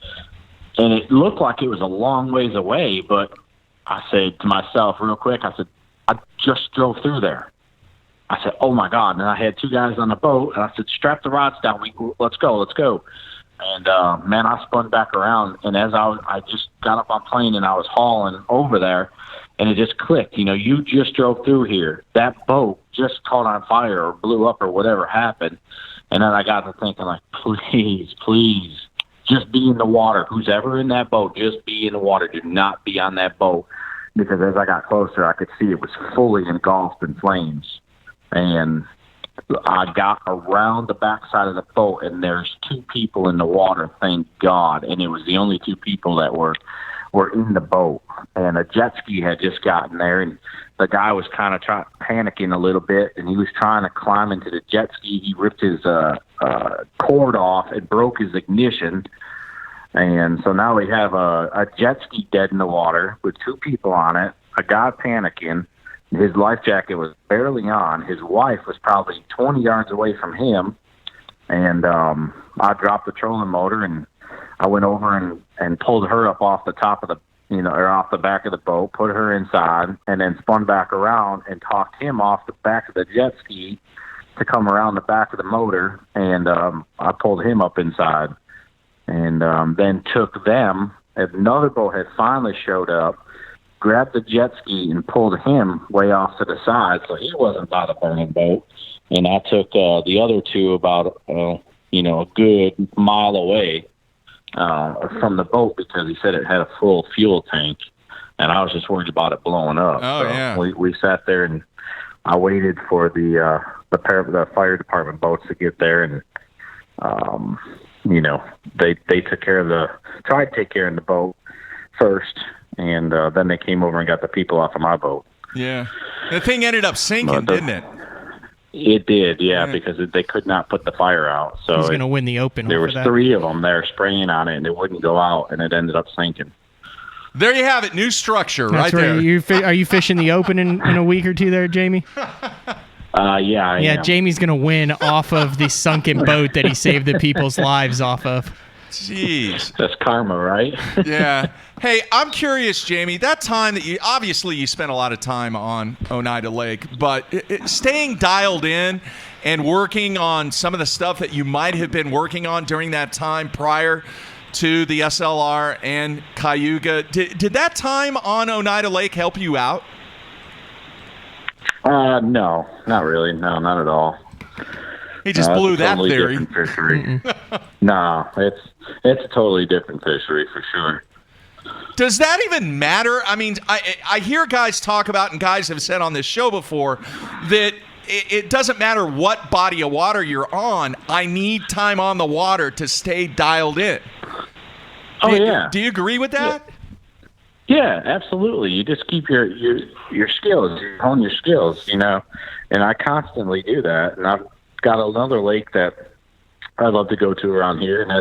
And it looked like it was a long ways away, but I said to myself real quick, I said, I just drove through there. I said, oh my God. And I had 2 guys on the boat, and I said, strap the rods down. Let's go. And, man, I spun back around, and as I just got up on plane and I was hauling over there, and it just clicked. You just drove through here. That boat just caught on fire or blew up or whatever happened. And then I got to thinking, please, just be in the water. Who's ever in that boat, just be in the water. Do not be on that boat. Because as I got closer, I could see it was fully engulfed in flames. And I got around the backside of the boat, and there's 2 people in the water, thank God. And it was the only 2 people that were in the boat. And a jet ski had just gotten there, and the guy was kind of panicking a little bit, and he was trying to climb into the jet ski. He ripped his cord off and broke his ignition. And so now we have a jet ski dead in the water with 2 people on it. a guy panicking. His life jacket was barely on. His wife was probably 20 yards away from him. And I dropped the trolling motor, and I went over and pulled her up off the top of the, or off the back of the boat, put her inside, and then spun back around and talked him off the back of the jet ski to come around the back of the motor. And I pulled him up inside, and then took them. Another boat had finally showed up, grabbed the jet ski and pulled him way off to the side, so he wasn't by the burning boat. And I took the other two about, a good mile away from the boat because he said it had a full fuel tank, and I was just worried about it blowing up. Oh, so yeah. We sat there, and I waited for the fire department boats to get there, and they took care of tried to take care of the boat first, and then they came over and got the people off of my boat. Yeah. The thing ended up sinking, didn't it? It did, yeah, because they could not put the fire out. So he's going to win the Open. There was three of them there spraying on it, and it wouldn't go out, and it ended up sinking. There you have it. New structure That's right there. Are you fishing the Open in a week or two there, Jamie? Yeah, I am. Jamie's going to win off of the sunken boat that he saved the people's lives off of. Jeez. That's karma, right? Yeah. Hey, I'm curious, Jamie, that time that you spent a lot of time on Oneida Lake, but staying dialed in and working on some of the stuff that you might have been working on during that time prior to the SLR and Cayuga, did that time on Oneida Lake help you out? No, not really. No, not at all. He just blew that totally theory. Different fishery. No, it's a totally different fishery for sure. Does that even matter? I mean, I hear guys talk about, and guys have said on this show before, that it doesn't matter what body of water you're on. I need time on the water to stay dialed in. Yeah. Do you agree with that? Yeah, absolutely. You just keep your skills, you hone your skills, and I constantly do that. And I've got another lake that I love to go to around here, and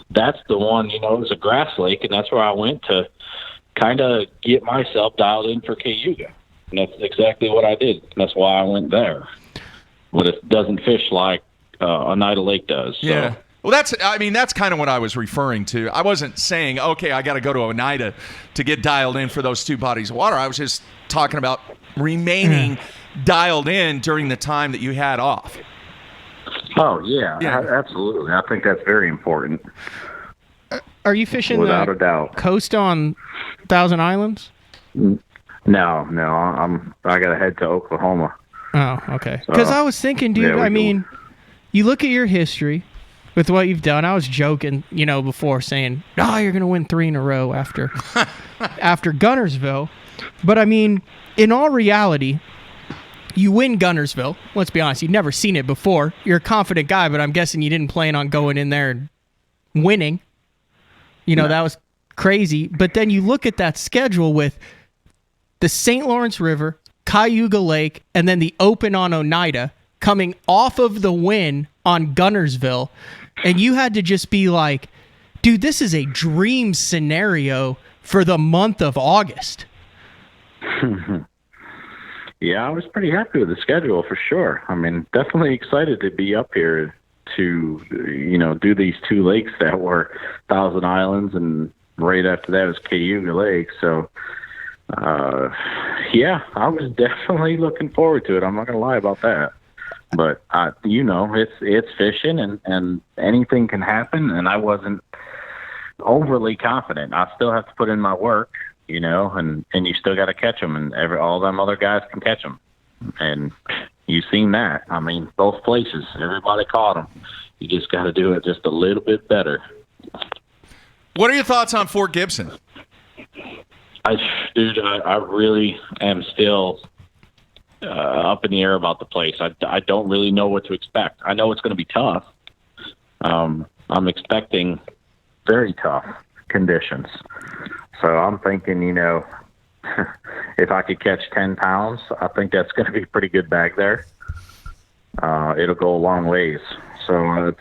that's the one, it was a grass lake, and that's where I went to kind of get myself dialed in for Cayuga. And that's exactly what I did. And that's why I went there. But it doesn't fish like Oneida Lake does. So. Yeah. Well, that's kind of what I was referring to. I wasn't saying, okay, I got to go to Oneida to get dialed in for those two bodies of water. I was just talking about remaining dialed in during the time that you had off. Oh, yeah, absolutely. I think that's very important. Are you fishing without a doubt coast on Thousand Islands? No. I got to head to Oklahoma. Oh, okay. Because I was thinking, dude, you look at your history with what you've done. I was joking, before saying, you're going to win 3 in a row after Guntersville. But, in all reality, you win Guntersville. Let's be honest, you've never seen it before. You're a confident guy, but I'm guessing you didn't plan on going in there and winning. No. That was crazy. But then you look at that schedule with the St. Lawrence River, Cayuga Lake, and then the Open on Oneida coming off of the win on Guntersville. And you had to just be like, dude, this is a dream scenario for the month of August. Yeah, I was pretty happy with the schedule for sure. Definitely excited to be up here to, do these 2 lakes that were Thousand Islands, and right after that is Cayuga Lake. So, yeah, I was definitely looking forward to it. I'm not going to lie about that. But, it's fishing and anything can happen, and I wasn't overly confident. I still have to put in my work. And you still got to catch them, and all them other guys can catch them. And you've seen that. Both places, everybody caught them. You just got to do it just a little bit better. What are your thoughts on Fort Gibson? I really am still up in the air about the place. I don't really know what to expect. I know it's going to be tough. I'm expecting very tough conditions. So I'm thinking, if I could catch 10 pounds, I think that's going to be a pretty good bag there. It'll go a long ways. So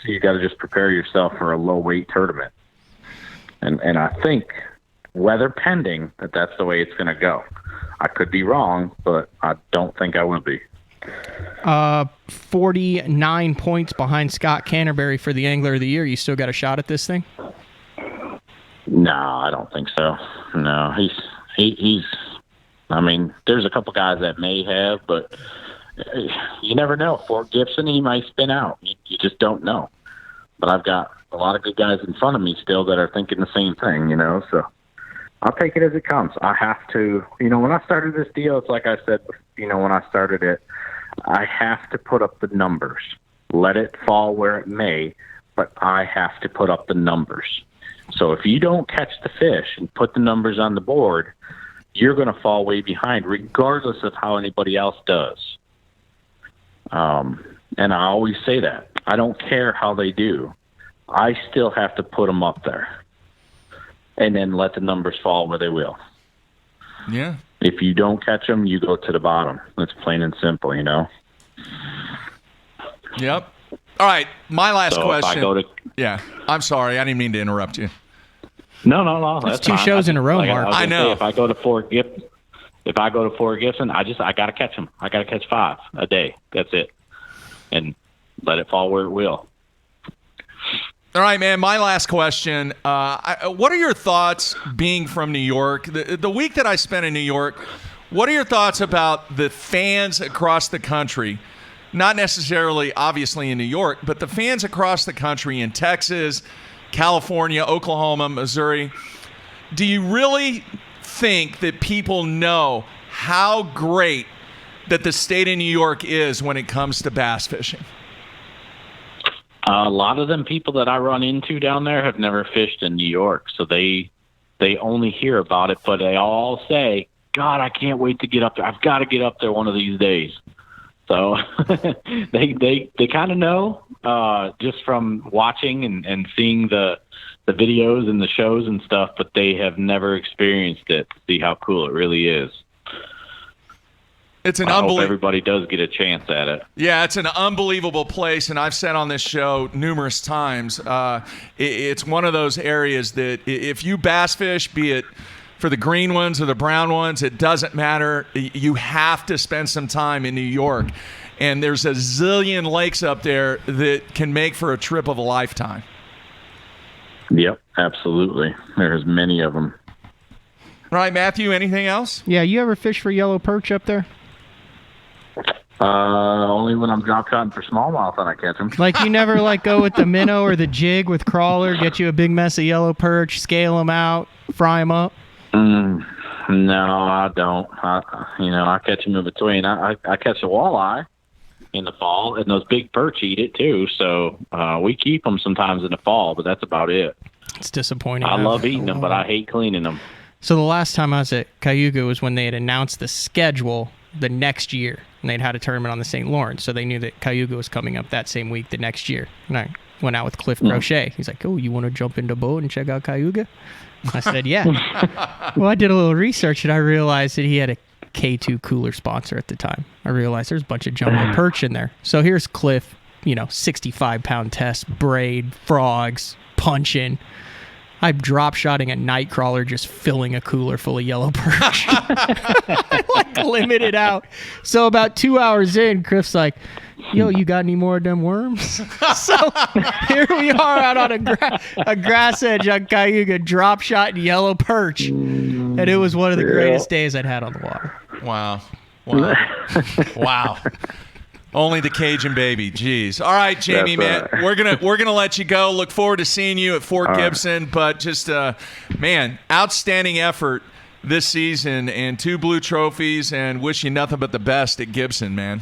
you got to just prepare yourself for a low weight tournament. And I think, weather pending, that's the way it's going to go. I could be wrong, but I don't think I will be. 49 points behind Scott Canterbury for the Angler of the Year. You still got a shot at this thing? No, I don't think so. No, he's. I mean, there's a couple guys that may have, but you never know. Fort Gibson, he might spin out. You just don't know. But I've got a lot of good guys in front of me still that are thinking the same thing, so I'll take it as it comes. I have to, when I started this deal, it's like I said, when I started it, I have to put up the numbers. Let it fall where it may, but I have to put up the numbers. So if you don't catch the fish and put the numbers on the board, you're going to fall way behind, regardless of how anybody else does. And I always say that. I don't care how they do. I still have to put them up there. And then let the numbers fall where they will. Yeah. If you don't catch them, you go to the bottom. It's plain and simple, Yep. All right, my last So if I question. go to- Yeah, I'm sorry. I didn't mean to interrupt you. No. That's That's two fine. shows in a row, Mark. was I gonna know. say, if I go to Fort Gibson, I got to catch them. I got to catch 5 a day. That's it. And let it fall where it will. All right, man, my last question. What are your thoughts being from New York? The week that I spent in New York, what are your thoughts about the fans across the country? Not necessarily, obviously, in New York, but the fans across the country in Texas, California, Oklahoma, Missouri. Do you really think that people know how great that the state of New York is when it comes to bass fishing? A lot of them people that I run into down there have never fished in New York, so they only hear about it, but they all say, God, I can't wait to get up there. I've got to get up there one of these days. So they kind of know just from watching and seeing the videos and the shows and stuff, but they have never experienced it to see how cool it really is. It's an I hope unbelievable. everybody does get a chance at it. Yeah, it's an unbelievable place, and I've said on this show numerous times, it's one of those areas that if you bass fish, be it for the green ones or the brown ones, it doesn't matter. You have to spend some time in New York, and there's a zillion lakes up there that can make for a trip of a lifetime. Yep, absolutely. There's many of them. All right, Matthew, anything else? Yeah, you ever fish for yellow perch up there? Only when I'm drop shotting for smallmouth and I catch them. Like you never go with the minnow or the jig with crawler, get you a big mess of yellow perch, scale them out, fry them up? No, I don't. I catch them in between. I catch a walleye in the fall, and those big perch eat it too. So we keep them sometimes in the fall, but that's about it. It's disappointing. I love eating them, but I hate cleaning them. So the last time I was at Cayuga was when they had announced the schedule the next year, and they'd had a tournament on the St. Lawrence, so they knew that Cayuga was coming up that same week the next year. And I went out with Cliff Crochet. He's like, oh, you want to jump into boat and check out Cayuga? I said, yeah. Well, I did a little research, and I realized that he had a K2 cooler sponsor at the time. I realized there's a bunch of jumbo perch in there. So here's Cliff, 65-pound test, braid, frogs, punching. I'm drop shotting a night crawler, just filling a cooler full of yellow perch. I limited out. So about 2 hours in, Cliff's like, yo, you got any more of them worms? So here we are out on a grass edge on Cayuga, drop shot yellow perch. And it was one of the greatest days I'd had on the water. Wow. Wow. Only the Cajun baby. Jeez. All right, Jamie, man. We're gonna let you go. Look forward to seeing you at Fort Gibson. But just man, outstanding effort this season and 2 blue trophies, and wish you nothing but the best at Gibson, man.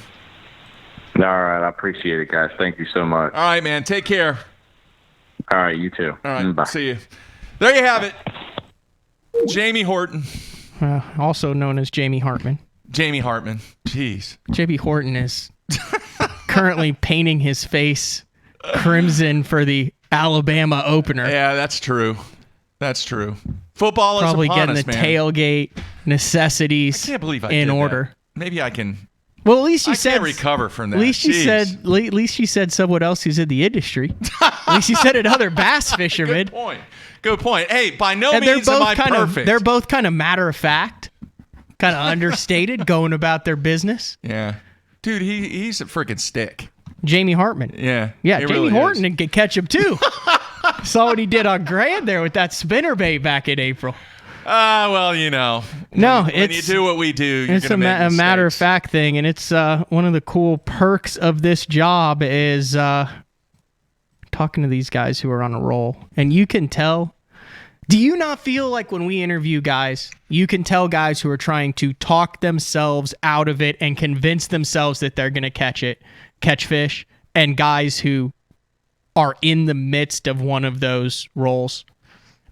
All right, I appreciate it, guys. Thank you so much. All right, man. Take care. All right, you too. All right. Bye. See you. There you have it. Jamie Horton. Also known as Jamie Hartman. Jamie Hartman. Jeez. J.B. Horton is currently painting his face crimson for the Alabama opener. Yeah, that's true. That's true. Football is probably upon getting us, the man. tailgate necessities I can't believe I in did order. That. Maybe I can. Well, at least you said can't recover from that. At least you Jeez. at least you said someone else who's in the industry. At least you said another bass fisherman. Good point. Hey, by no And means am I perfect. They're both kind of matter of fact. kind of understated, going about their business. Yeah. Dude, he's a freaking stick. Jamie Hartman. Yeah. Yeah, he Jamie really Horton is. could catch him too. Saw what he did on Grand there with that spinnerbait back in April. Well, you know. No, when you do what we do, you're it's going to make a matter of fact thing, and it's one of the cool perks of this job is talking to these guys who are on a roll, and you can tell. Do you not feel like when we interview guys, you can tell guys who are trying to talk themselves out of it and convince themselves that they're going to catch fish, and guys who are in the midst of one of those rolls?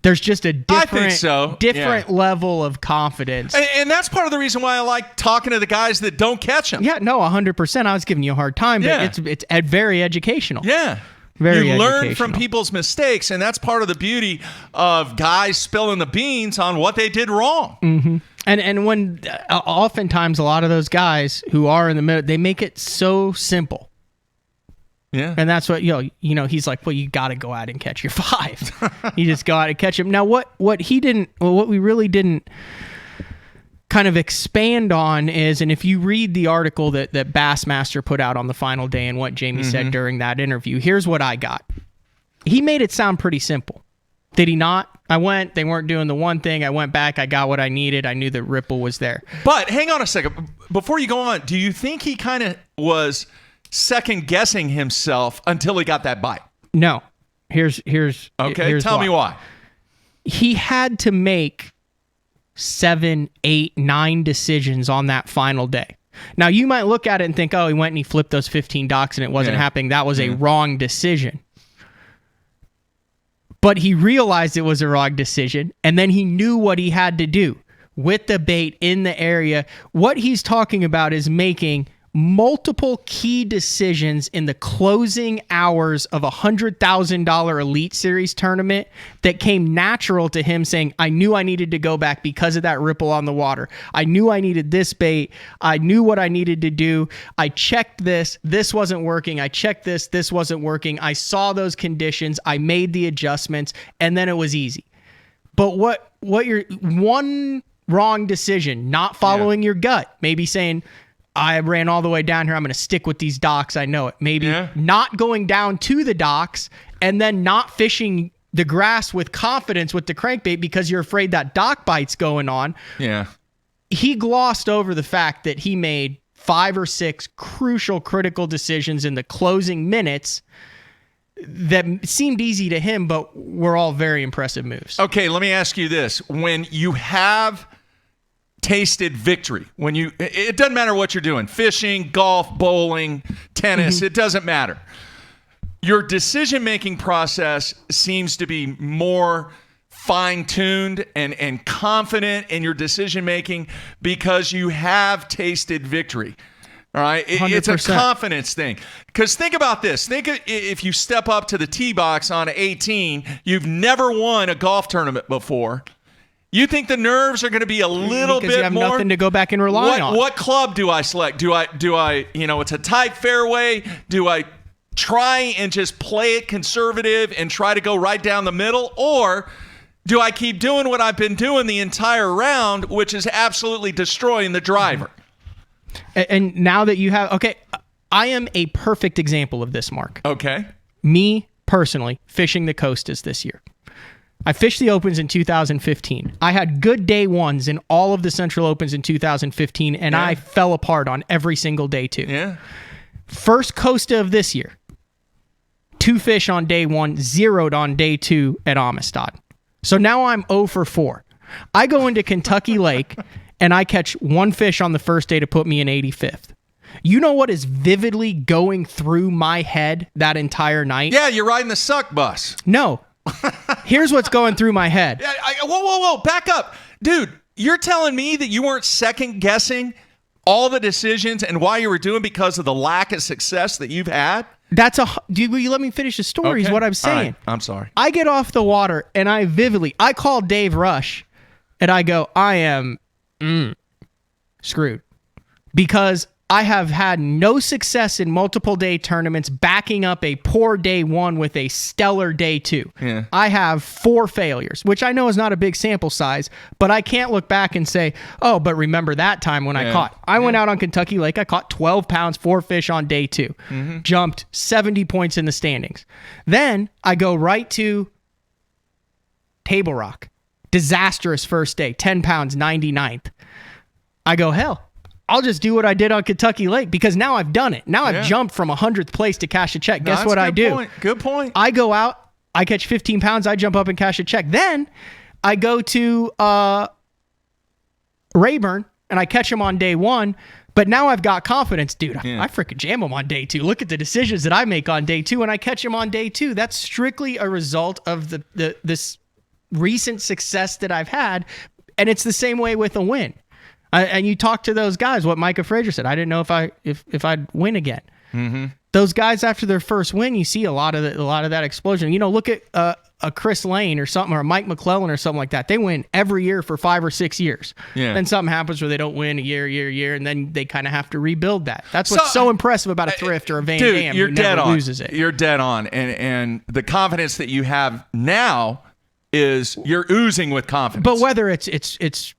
There's just a different level of confidence. And that's part of the reason why I like talking to the guys that don't catch them. Yeah, no, 100%. I was giving you a hard time, but it's very educational. Yeah. Very you learn educational. from people's mistakes, and that's part of the beauty of guys spilling the beans on what they did wrong. Mm-hmm. And when oftentimes a lot of those guys who are in the middle, they make it so simple. Yeah. And that's what, he's like, well, you got to go out and catch your 5. You just go out and catch him. Now, what we really didn't kind of expand on is, and if you read the article that Bassmaster put out on the final day and what Jamie said during that interview, here's what I got. He made it sound pretty simple. Did he not? They weren't doing the one thing. I went back. I got what I needed. I knew the ripple was there. But hang on a second. Before you go on, do you think he kind of was second guessing himself until he got that bite? No. Here's tell me why. He had to make 7, 8, 9 decisions on that final day. Now, you might look at it and think, oh, he went and he flipped those 15 docks and it wasn't happening. That was a wrong decision. But he realized it was a wrong decision, and then he knew what he had to do with the bait in the area. What he's talking about is making multiple key decisions in the closing hours of a $100,000 Elite Series tournament that came natural to him, saying, I knew I needed to go back because of that ripple on the water. I knew I needed this bait. I knew what I needed to do. I checked this. This wasn't working. I checked this. This wasn't working. I saw those conditions. I made the adjustments, and then it was easy. But what your one wrong decision, not following your gut, maybe saying, I ran all the way down here. I'm going to stick with these docks. I know it. Maybe not going down to the docks and then not fishing the grass with confidence with the crankbait because you're afraid that dock bite's going on. Yeah. He glossed over the fact that he made 5 or 6 crucial, critical decisions in the closing minutes that seemed easy to him, but were all very impressive moves. Okay, let me ask you this. When you have tasted victory, it doesn't matter what you're doing, fishing, golf, bowling, tennis, it doesn't matter. Your decision-making process seems to be more fine-tuned and confident in your decision-making because you have tasted victory. All right? It's a 100%. confidence thing. Because think about this. Think if you step up to the tee box on 18, you've never won a golf tournament before. You think the nerves are going to be a little because bit you have more? nothing to go back and rely on. What club do I select? Do I, it's a tight fairway. Do I try and just play it conservative and try to go right down the middle? Or do I keep doing what I've been doing the entire round, which is absolutely destroying the driver? And now that you have, I am a perfect example of this, Mark. Okay. Me, personally, fishing the Costas this year. I fished the Opens in 2015. I had good day ones in all of the Central Opens in 2015, and I fell apart on every single day too. Yeah. First Costa of this year. 2 fish on day 1, 0'd on day 2 at Amistad. So now I'm 0 for 4. I go into Kentucky Lake, and I catch 1 fish on the first day to put me in 85th. You know what is vividly going through my head that entire night? Yeah, you're riding the suck bus. No. Here's what's going through my head. Whoa, back up. Dude, you're telling me that you weren't second guessing all the decisions and why you were doing because of the lack of success that you've had? Will you let me finish the story is what I'm saying. All right. I'm sorry. I get off the water and I call Dave Rush and I go, I am screwed. Because I have had no success in multiple day tournaments backing up a poor day 1 with a stellar day 2. Yeah. I have 4 failures, which I know is not a big sample size, but I can't look back and say, oh, but remember that time when I caught. I went out on Kentucky Lake, I caught 12 pounds, 4 fish on day 2, jumped 70 points in the standings. Then I go right to Table Rock. Disastrous first day, 10 pounds, 99th. I go, hell, I'll just do what I did on Kentucky Lake because now I've done it. Now I've jumped from 100th place to cash a check. Guess what I do? Good point. I go out, I catch 15 pounds, I jump up and cash a check. Then I go to Rayburn and I catch him on day 1. But now I've got confidence. Dude, I freaking jam him on day 2. Look at the decisions that I make on day 2 and I catch him on day 2. That's strictly a result of this recent success that I've had. And it's the same way with a win. And you talk to those guys, what Micah Frazier said, I didn't know if I'd win again. Those guys after their first win, you see a lot of that explosion. You know, look at a Chris Lane or something, or a Mike McClellan or something like that. They win every year for 5 or 6 years. Yeah. Then something happens where they don't win a year, and then they kind of have to rebuild that. That's what's so impressive about a Thrift or a Van Dam. You're who dead never on. loses it. You're dead on, and the confidence that you have now is you're oozing with confidence. But whether it's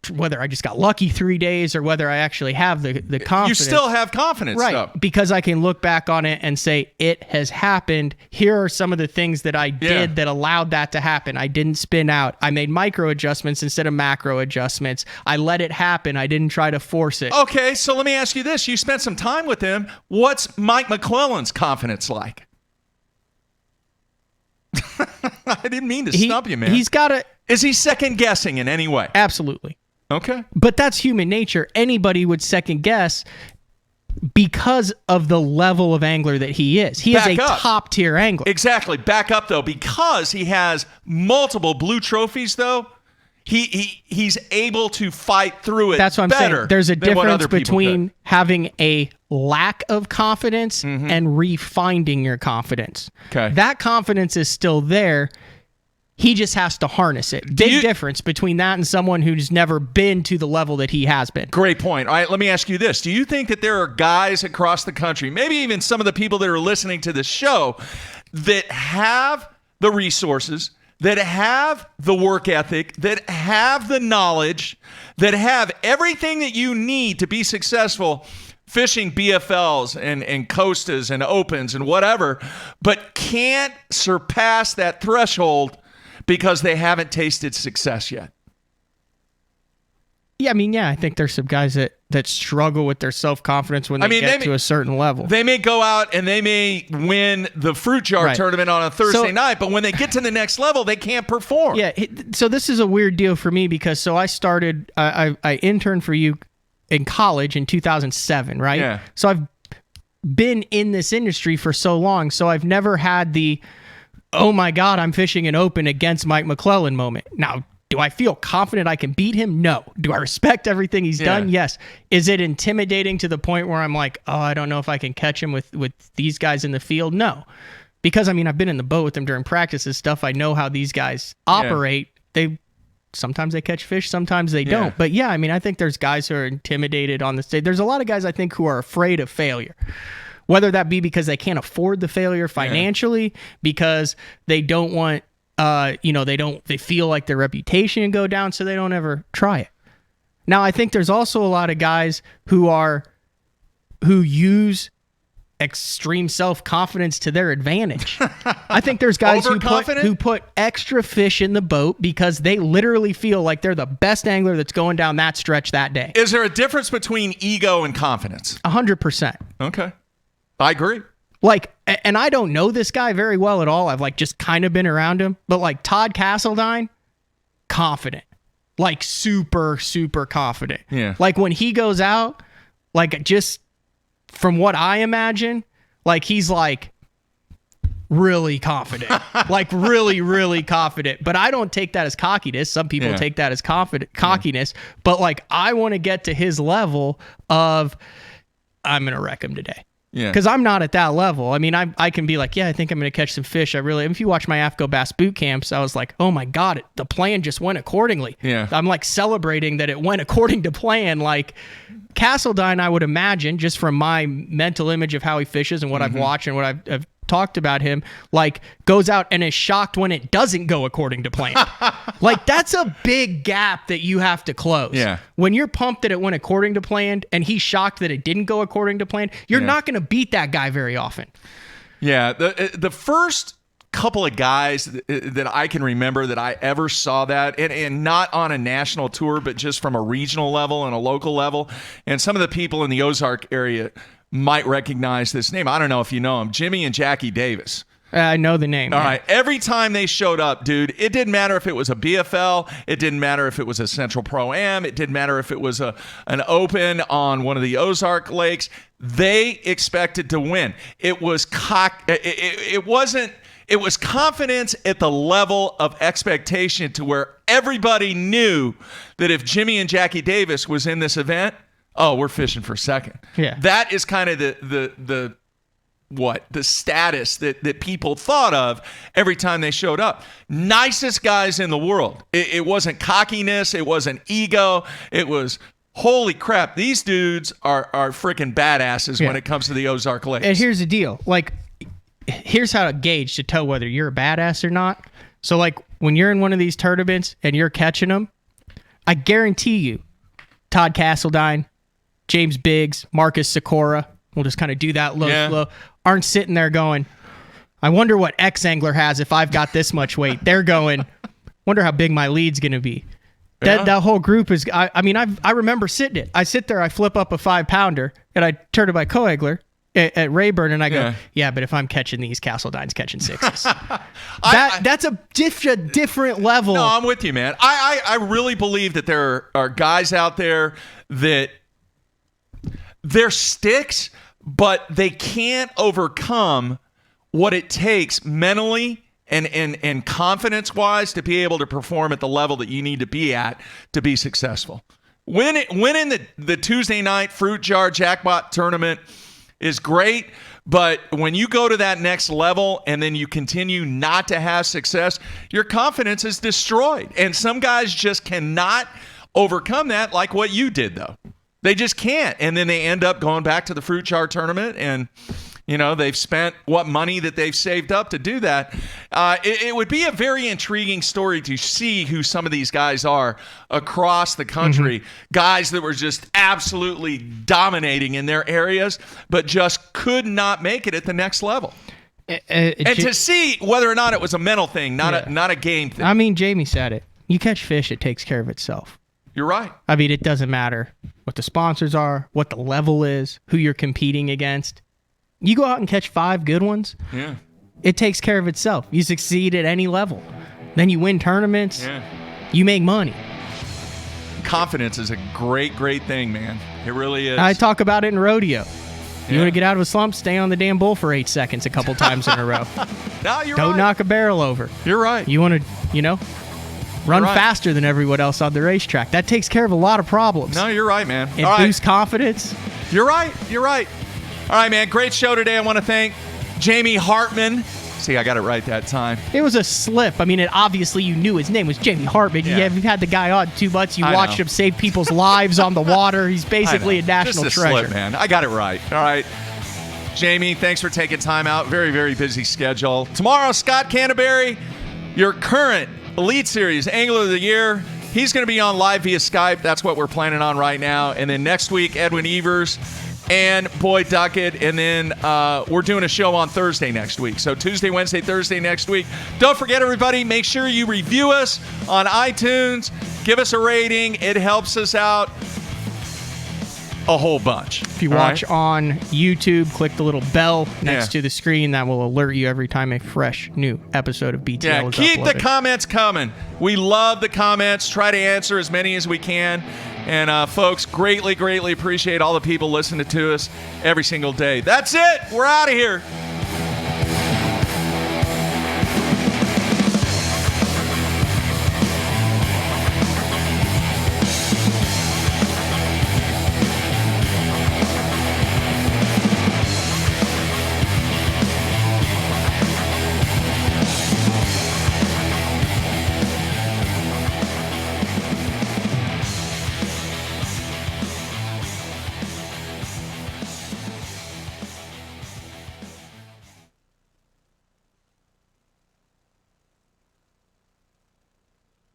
whether I just got lucky 3 days or whether I actually have the confidence. You still have confidence, right? though. Because I can look back on it and say, it has happened. Here are some of the things that I did that allowed that to happen. I didn't spin out. I made micro adjustments instead of macro adjustments. I let it happen. I didn't try to force it. Okay, so let me ask you this. You spent some time with him. What's Mike McClellan's confidence like? I didn't mean to stump you, man. He's got a... Is he second guessing in any way? Absolutely. Okay. But that's human nature. Anybody would second guess because of the level of angler that he is. He is a top tier angler. Exactly. Back up though, because he has multiple blue trophies though. He's able to fight through it. That's what I'm saying. There's a difference between could. having a lack of confidence and refinding your confidence. Okay. That confidence is still there. He just has to harness it. Big difference between that and someone who's never been to the level that he has been. Great point. All right, let me ask you this. Do you think that there are guys across the country, maybe even some of the people that are listening to this show, that have the resources, that have the work ethic, that have the knowledge, that have everything that you need to be successful fishing BFLs and Costas and Opens and whatever, but can't surpass that threshold because they haven't tasted success yet? Yeah, I mean, I think there's some guys that struggle with their self-confidence when they get to a certain level. They may go out and they may win the fruit jar tournament on a Thursday night, but when they get to the next level, they can't perform. Yeah, so this is a weird deal for me because I started, I interned for you in college in 2007, right? Yeah. So I've been in this industry for so long, so I've never had the, oh my God, I'm fishing an Open against Mike McClellan moment. Now, do I feel confident I can beat him? No. Do I respect everything he's done? Yes. Is it intimidating to the point where I'm like, oh, I don't know if I can catch him with these guys in the field? No. Because, I mean, I've been in the boat with them during practice and stuff. I know how these guys operate. Sometimes they catch fish, sometimes they don't. But yeah, I mean, I think there's guys who are intimidated on the stage. There's a lot of guys, I think, who are afraid of failure. Whether that be because they can't afford the failure financially, because they don't want, they feel like their reputation can go down, so they don't ever try it. Now, I think there's also a lot of guys who use extreme self-confidence to their advantage. I think there's guys who put extra fish in the boat because they literally feel like they're the best angler that's going down that stretch that day. Is there a difference between ego and confidence? 100%. Okay. I agree. Like, and I don't know this guy very well at all. I've just kind of been around him. But like Todd Castledine, confident. Like super, super confident. Yeah. Like when he goes out, like just from what I imagine, like he's like really confident. Like really, really confident. But I don't take that as cockiness. Some people take that as cockiness. But like I want to get to his level of I'm going to wreck him today. Yeah. Because I'm not at that level. I mean, I can be like, I think I'm going to catch some fish. If you watch my AFCO Bass boot camps, I was like, oh my God, the plan just went accordingly. Yeah. I'm like celebrating that it went according to plan. Like, Castledine, I would imagine, just from my mental image of how he fishes and what I've watched and what I've talked about him, like goes out and is shocked when it doesn't go according to plan. Like that's a big gap that you have to close. Yeah. When you're pumped that it went according to plan and he's shocked that it didn't go according to plan, you're not going to beat that guy very often. Yeah. The first couple of guys that I can remember that I ever saw that, and not on a national tour, but just from a regional level and a local level, and some of the people in the Ozark area might recognize this name. I don't know if you know him, Jimmy and Jackie Davis. I know the name. All right. Every time they showed up, dude, it didn't matter if it was a BFL. It didn't matter if it was a Central Pro-Am. It didn't matter if it was an open on one of the Ozark lakes. They expected to win. It was it wasn't. It was confidence at the level of expectation to where everybody knew that if Jimmy and Jackie Davis was in this event, oh, we're fishing for second. Yeah. That is kind of the status that people thought of every time they showed up. Nicest guys in the world. It wasn't cockiness. It wasn't ego. It was, holy crap, these dudes are freaking badasses when it comes to the Ozark Lakes. And here's the deal. Like, here's how to gauge to tell whether you're a badass or not. So, like, when you're in one of these tournaments and you're catching them, I guarantee you, Todd Castledine, James Biggs, Marcus Sikora, we'll just kind of do that low, aren't sitting there going, I wonder what X angler has if I've got this much weight. They're going, wonder how big my lead's going to be. That whole group is, I remember sitting it. I sit there, I flip up a 5-pounder, and I turn to my co-angler at Rayburn, and I go, yeah, but if I'm catching these, Castledine's catching 6s. That's a different level. No, I'm with you, man. I really believe that there are guys out there that they're sticks, but they can't overcome what it takes mentally and confidence-wise to be able to perform at the level that you need to be at to be successful. Winning the Tuesday night Fruit Jar Jackpot tournament is great, but when you go to that next level and then you continue not to have success, your confidence is destroyed. And some guys just cannot overcome that, like what you did, though. They just can't. And then they end up going back to the Fruit Jar tournament, and they've spent what money that they've saved up to do that. It would be a very intriguing story to see who some of these guys are across the country. Guys that were just absolutely dominating in their areas, but just could not make it at the next level. And to see whether or not it was a mental thing, not a game thing. I mean, Jamie said it. You catch fish, it takes care of itself. You're right. I mean, it doesn't matter what the sponsors are, what the level is, who you're competing against. You go out and catch 5 good ones, it takes care of itself. You succeed at any level. Then you win tournaments, you make money. Confidence is a great, great thing, man. It really is. I talk about it in rodeo. You want to get out of a slump, stay on the damn bull for 8 seconds a couple times in a row. No, you're Don't right. knock a barrel over. You're right. You want to, run faster than everyone else on the racetrack. That takes care of a lot of problems. No, you're right, man. It boosts confidence. You're right. You're right. All right, man. Great show today. I want to thank Jamie Hartman. See, I got it right that time. It was a slip. I mean, obviously you knew his name was Jamie Hartman. You've had the guy on 2 months. You watched him save people's lives on the water. He's basically a national Just a treasure. slip, man. I got it right. All right. Jamie, thanks for taking time out. Very, very busy schedule. Tomorrow, Scott Canterbury, your current Elite Series Angler of the Year. He's going to be on live via Skype. That's what we're planning on right now. And then next week, Edwin Evers and Boyd Duckett. And then we're doing a show on Thursday next week. So Tuesday, Wednesday, Thursday next week. Don't forget, everybody, make sure you review us on iTunes. Give us a rating. It helps us out a whole bunch. If you watch on YouTube, click the little bell next to the screen. That will alert you every time a fresh new episode of BTL is uploaded. Keep the comments coming. We love the comments. Try to answer as many as we can. And folks, greatly, greatly appreciate all the people listening to us every single day. That's it. We're out of here.